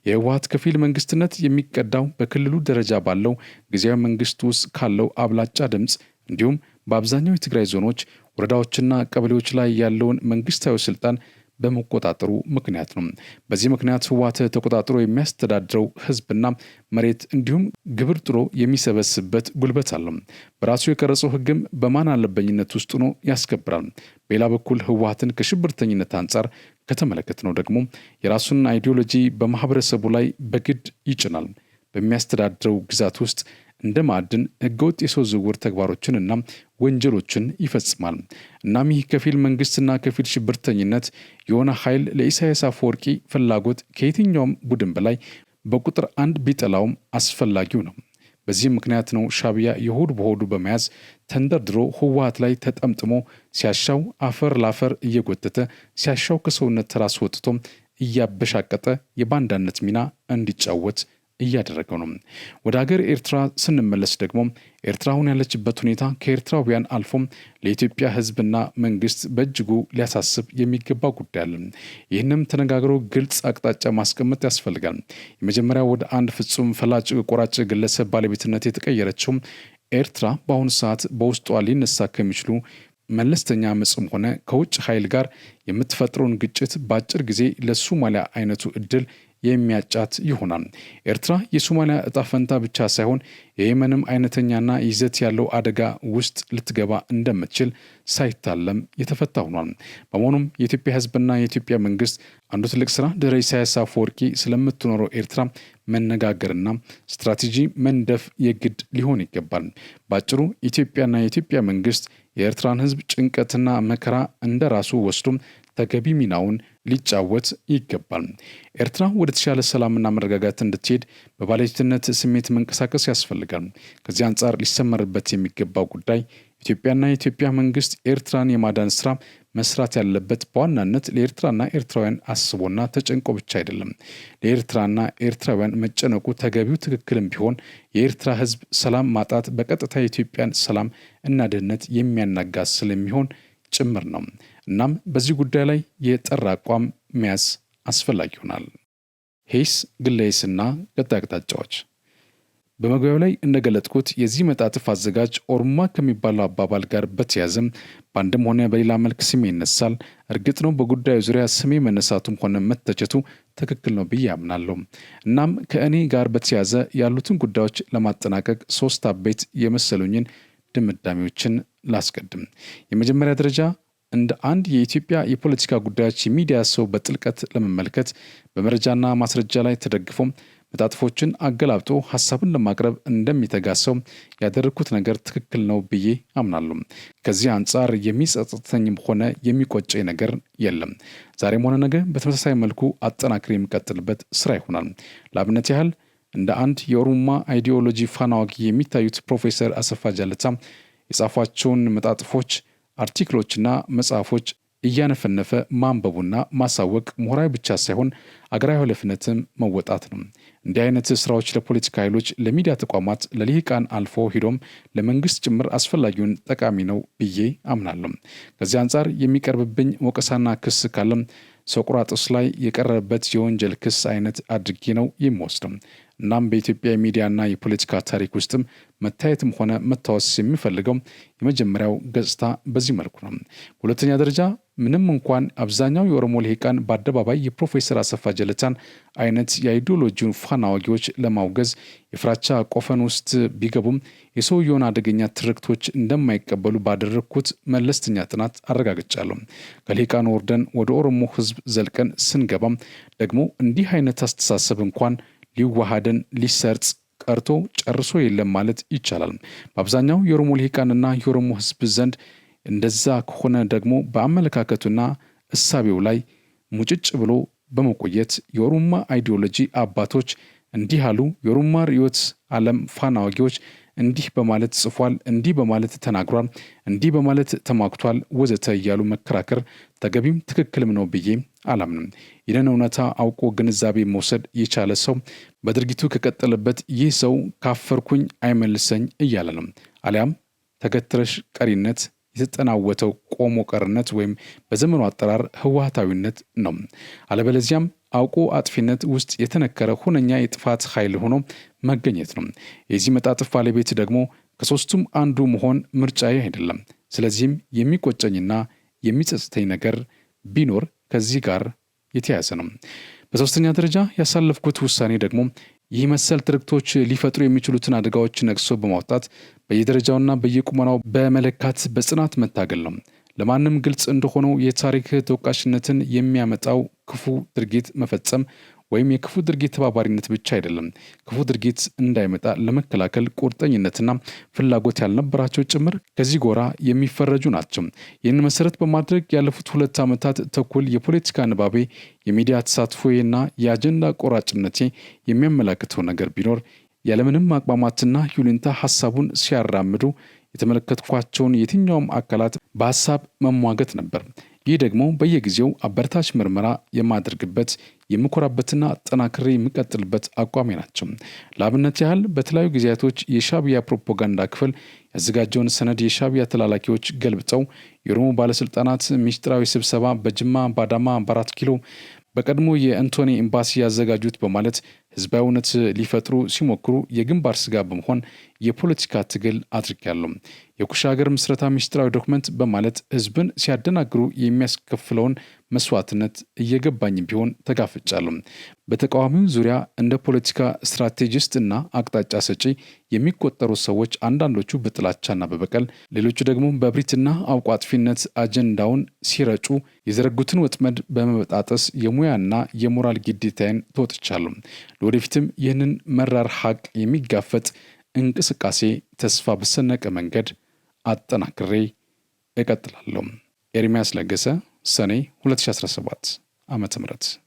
የህወሓት ከፊል መንግስትነት የሚቀዳው በክልሉ ደረጃ ባለው ጊዜያዊ መንግስት ውስጥ ካለው አብላጫ ድምፅ እንዲሁም በአብዛኛው የትግራይ ዞኖች፣ ወረዳዎችና ቀበሌዎች ላይ ያለውን መንግስታዊ ስልጣን በመቆጣጠሩ ምክንያት ነው። በዚህ ምክንያት ህወሓት ተቆጣጥሮ የሚያስተዳድረው ህዝብና መሬት እንዲሁም ግብር ጥሎ የሚሰበስብበት ጉልበት አለው። በራሱ የቀረጸው ህግም በማን አለበኝነት ውስጥ ሆኖ ያስከብራል። በሌላ በኩል ህወሓትን ከሽብርተኝነት አንጻር ከተመለከትነው ደግሞ የራሱን አይዲዮሎጂ በማህበረሰቡ ላይ በግድ ይጭናል። በሚያስተዳድረው ግዛት ውስጥ እንደ ማዕድን፣ ህገወጥ የሰው ዝውውር ተግባሮችንና ወንጀሎችን ይፈጽማል። እናም ይህ ከፊል መንግስትና ከፊል ሽብርተኝነት የሆነ ኃይል ለኢሳያስ አፈወርቂ ፍላጎት ከየትኛውም ቡድን በላይ በቁጥር 1 ቢጠላውም አስፈላጊው ነው። በዚህም ምክንያት ነው ሻዕቢያ የሆድ በሆዱ በመያዝ ተንደርድሮ ህወሓት ላይ ተጠምጥሞ ሲያሻው አፈር ላፈር እየጎተተ ሲያሻው ከሰውነት ተራስ ወጥቶ እያበሻቀጠ የባንዳነት ሚና እንዲጫወት እያደረገው ነው። ወደ ሀገር ኤርትራ ስንመለስ ደግሞ ኤርትራ አሁን ያለችበት ሁኔታ ከኤርትራውያን አልፎም ለኢትዮጵያ ህዝብና መንግስት በእጅጉ ሊያሳስብ የሚገባ ጉዳይ አለ። ይህንም ተነጋግሮ ግልጽ አቅጣጫ ማስቀመጥ ያስፈልጋል። የመጀመሪያው ወደ አንድ ፍጹም ፈላጭ ቆራጭ ግለሰብ ባለቤትነት የተቀየረችው ኤርትራ በአሁኑ ሰዓት በውስጧ ሊነሳ ከሚችሉ መለስተኛ አመፅም ሆነ ከውጭ ኃይል ጋር የምትፈጥረውን ግጭት በአጭር ጊዜ ለሶማሊያ አይነቱ እድል የሚያጫት ይሆናል። ኤርትራ የሶማሊያ እጣ ፈንታ ብቻ ሳይሆን የየመንም አይነተኛና ይዘት ያለው አደጋ ውስጥ ልትገባ እንደምትችል ሳይታለም የተፈታ ሆኗል። በመሆኑም የኢትዮጵያ ሕዝብና የኢትዮጵያ መንግስት አንዱ ትልቅ ስራ ድህረ ኢሳያስ አፈወርቂ ስለምትኖረው ኤርትራ መነጋገርና ስትራቴጂ መንደፍ የግድ ሊሆን ይገባል። ባጭሩ ኢትዮጵያና የኢትዮጵያ መንግስት የኤርትራን ሕዝብ ጭንቀትና መከራ እንደራሱ ወስዶ ተገቢ ሚናውን ሊጫወት ይገባል። ኤርትራ ወደ ተሻለ ሰላምና መረጋጋት እንድትሄድ በባለቤትነት ስሜት መንቀሳቀስ ያስፈልጋል። ከዚህ አንጻር ሊሰመርበት የሚገባው ጉዳይ ኢትዮጵያና የኢትዮጵያ መንግስት ኤርትራን የማዳን ስራ መስራት ያለበት በዋናነት ለኤርትራና ኤርትራውያን አስቦና ተጨንቆ ብቻ አይደለም። ለኤርትራና ኤርትራውያን መጨነቁ ተገቢው ትክክልም ቢሆን የኤርትራ ህዝብ ሰላም ማጣት በቀጥታ የኢትዮጵያን ሰላም እና ደህንነት የሚያናጋ ስለሚሆን ጭምር ነው። እናም በዚህ ጉዳይ ላይ የጠራ አቋም መያዝ አስፈላጊ ይሆናል። ሄይስ ግለይስና ቀጣይ አቅጣጫዎች በመግቢያው ላይ እንደገለጥኩት የዚህ መጣጥፍ አዘጋጅ ኦሮማ ከሚባለው አባባል ጋር በተያያዘም በአንድም ሆነ በሌላ መልክ ስሜ ይነሳል። እርግጥ ነው በጉዳዩ ዙሪያ ስሜ መነሳቱም ሆነ መተቸቱ ትክክል ነው ብዬ አምናለሁ። እናም ከእኔ ጋር በተያያዘ ያሉትን ጉዳዮች ለማጠናቀቅ 3 አበይት የመሰሉኝን ድምዳሜዎችን ላስቀድም። የመጀመሪያ ደረጃ እንደ አንድ የኢትዮጵያ የፖለቲካ ጉዳዮች የሚዲያ ሰው በጥልቀት ለመመልከት በመረጃና ማስረጃ ላይ ተደግፎ መጣጥፎችን አገላብጦ ሐሳብን ለማቅረብ እንደሚተጋ ሰው ያደረኩት ነገር ትክክል ነው ብዬ አምናለሁ። ከዚህ አንጻር የሚጸጽተኝም ሆነ የሚቆጨኝ ነገር የለም። ዛሬም ሆነ ነገ በተመሳሳይ መልኩ አጠናክሬ የሚቀጥልበት ስራ ይሆናል። ለአብነት ያህል እንደ አንድ የኦሮሞማ አይዲዮሎጂ ፋና ወጊ የሚታዩት ፕሮፌሰር አሰፋ ጃለታ የጻፏቸውን መጣጥፎች፣ አርቲክሎችና መጽሐፎች እያነፈነፈ ማንበቡና ማሳወቅ ምሁራዊ ብቻ ሳይሆን አገራዊ ኃላፊነትም መወጣት ነው። እንዲህ አይነት ስራዎች ለፖለቲካ ኃይሎች፣ ለሚዲያ ተቋማት፣ ለልሂቃን አልፎ ሂዶም ለመንግስት ጭምር አስፈላጊውን ጠቃሚ ነው ብዬ አምናለሁ። ከዚህ አንጻር የሚቀርብብኝ ወቀሳና ክስ ካለም ሶቅራጥስ ላይ የቀረበበት የወንጀል ክስ አይነት አድርጌ ነው የሚወስደው። እናም በኢትዮጵያ ሚዲያና የፖለቲካ ታሪክ ውስጥም መታየትም ሆነ መታወስ የሚፈልገው የመጀመሪያው ገጽታ በዚህ መልኩ ነው። በሁለተኛ ደረጃ ምንም እንኳን አብዛኛው የኦሮሞ ልሂቃን በአደባባይ የፕሮፌሰር አሰፋ ጃለታን አይነት የአይዲዮሎጂውን ፋና ወጊዎች ለማውገዝ የፍራቻ ቆፈን ውስጥ ቢገቡም የሰውየውን አደገኛ ትርክቶች እንደማይቀበሉ ባደረግኩት መለስተኛ ጥናት አረጋግጫለሁ። ከልሂቃኑ ወርደን ወደ ኦሮሞ ህዝብ ዘልቀን ስንገባም ደግሞ እንዲህ አይነት አስተሳሰብ እንኳን ሊዋሃደን ሊሰርጽ ቀርቶ ጨርሶ የለም ማለት ይቻላል። በአብዛኛው የኦሮሞ ልሂቃንና የኦሮሞ ህዝብ ዘንድ እንደዛ ከሆነ ደግሞ በአመለካከቱና እሳቤው ላይ ሙጭጭ ብሎ በመቆየት የኦሮሞ አይዲዮሎጂ አባቶች እንዲህ አሉ፣ የኦሮሞ ርዕዮተ ዓለም ፋና ወጊዎች እንዲህ በማለት ጽፏል፣ እንዲህ በማለት ተናግሯል፣ እንዲህ በማለት ተማክቷል ወዘተ እያሉ መከራከር ተገቢም ትክክልም ነው ብዬ አላምንም። ይህንን እውነታ አውቆ ግንዛቤ መውሰድ የቻለ ሰው በድርጊቱ ከቀጠለበት ይህ ሰው ካፈርኩኝ አይመልሰኝ እያለ ነው። አሊያም ተገትረሽ ቀሪነት የተጠናወተው ቆሞ ቀርነት ወይም በዘመኑ አጠራር ህወሓታዊነት ነው። አለበለዚያም አውቆ አጥፊነት ውስጥ የተነከረ ሁነኛ የጥፋት ኃይል ሆኖ መገኘት ነው። የዚህ መጣጥፍ ባለቤት ደግሞ ከሶስቱም አንዱ መሆን ምርጫዬ አይደለም። ስለዚህም የሚቆጨኝና የሚጸጽተኝ ነገር ቢኖር ከዚህ ጋር የተያያዘ ነው። በሶስተኛ ደረጃ ያሳለፍኩት ውሳኔ ደግሞ ይህ መሰል ትርክቶች ሊፈጥሩ የሚችሉትን አደጋዎች ነቅሶ በማውጣት በየደረጃውና በየቁመናው በመለካት በጽናት መታገል ነው። ለማንም ግልጽ እንደሆነው የታሪክ ተወቃሽነትን የሚያመጣው ክፉ ድርጊት መፈጸም ወይም የክፉ ድርጊት ተባባሪነት ብቻ አይደለም። ክፉ ድርጊት እንዳይመጣ ለመከላከል ቁርጠኝነትና ፍላጎት ያልነበራቸው ጭምር ከዚህ ጎራ የሚፈረጁ ናቸው። ይህን መሰረት በማድረግ ያለፉት 2 ዓመታት ተኩል የፖለቲካ ንባቤ፣ የሚዲያ ተሳትፎና የአጀንዳ ቆራጭነቴ የሚያመላክተው ነገር ቢኖር ያለምንም አቅማማትና ይሉኝታ ሐሳቡን ሲያራምዱ የተመለከትኳቸውን የትኛውም አካላት በሐሳብ መሟገት ነበር። ይህ ደግሞ በየጊዜው አበረታች ምርመራ የማደርግበት የምኮራበትና አጠናክሬ የምቀጥልበት አቋሜ ናቸው። ለአብነት ያህል በተለያዩ ጊዜያቶች የሻዕቢያ ፕሮፓጋንዳ ክፍል ያዘጋጀውን ሰነድ የሻዕቢያ ተላላኪዎች ገልብጠው የኦሮሞ ባለስልጣናት ሚስጥራዊ ስብሰባ በጅማ፣ በአዳማ፣ በ4 ኪሎ በቀድሞ የአንቶኒ ኤምባሲ ያዘጋጁት በማለት ህዝባዊ እውነት ሊፈጥሩ ሲሞክሩ የግንባር ስጋ በመሆን የፖለቲካ ትግል አድርጌያለሁ። የኩሽ ሀገር ምስረታ ሚስጥራዊ ዶክመንት በማለት ህዝብን ሲያደናግሩ የሚያስከፍለውን መስዋዕትነት እየገባኝ ቢሆን ተጋፍጫለሁ። በተቃዋሚው ዙሪያ እንደ ፖለቲካ ስትራቴጂስት እና አቅጣጫ ሰጪ የሚቆጠሩ ሰዎች አንዳንዶቹ በጥላቻና በበቀል፣ ሌሎቹ ደግሞ በብሪትና አውቆ አጥፊነት አጀንዳውን ሲረጩ የዘረጉትን ወጥመድ በመበጣጠስ የሙያና የሞራል ግዴታዬን ተወጥቻለሁ። ለወደፊትም ይህንን መራር ሀቅ የሚጋፈጥ እንቅስቃሴ ተስፋ በሰነቀ መንገድ አጠናክሬ እቀጥላለሁ። ኤርሚያስ ለገሰ ሰኔ 2017 ዓ.ም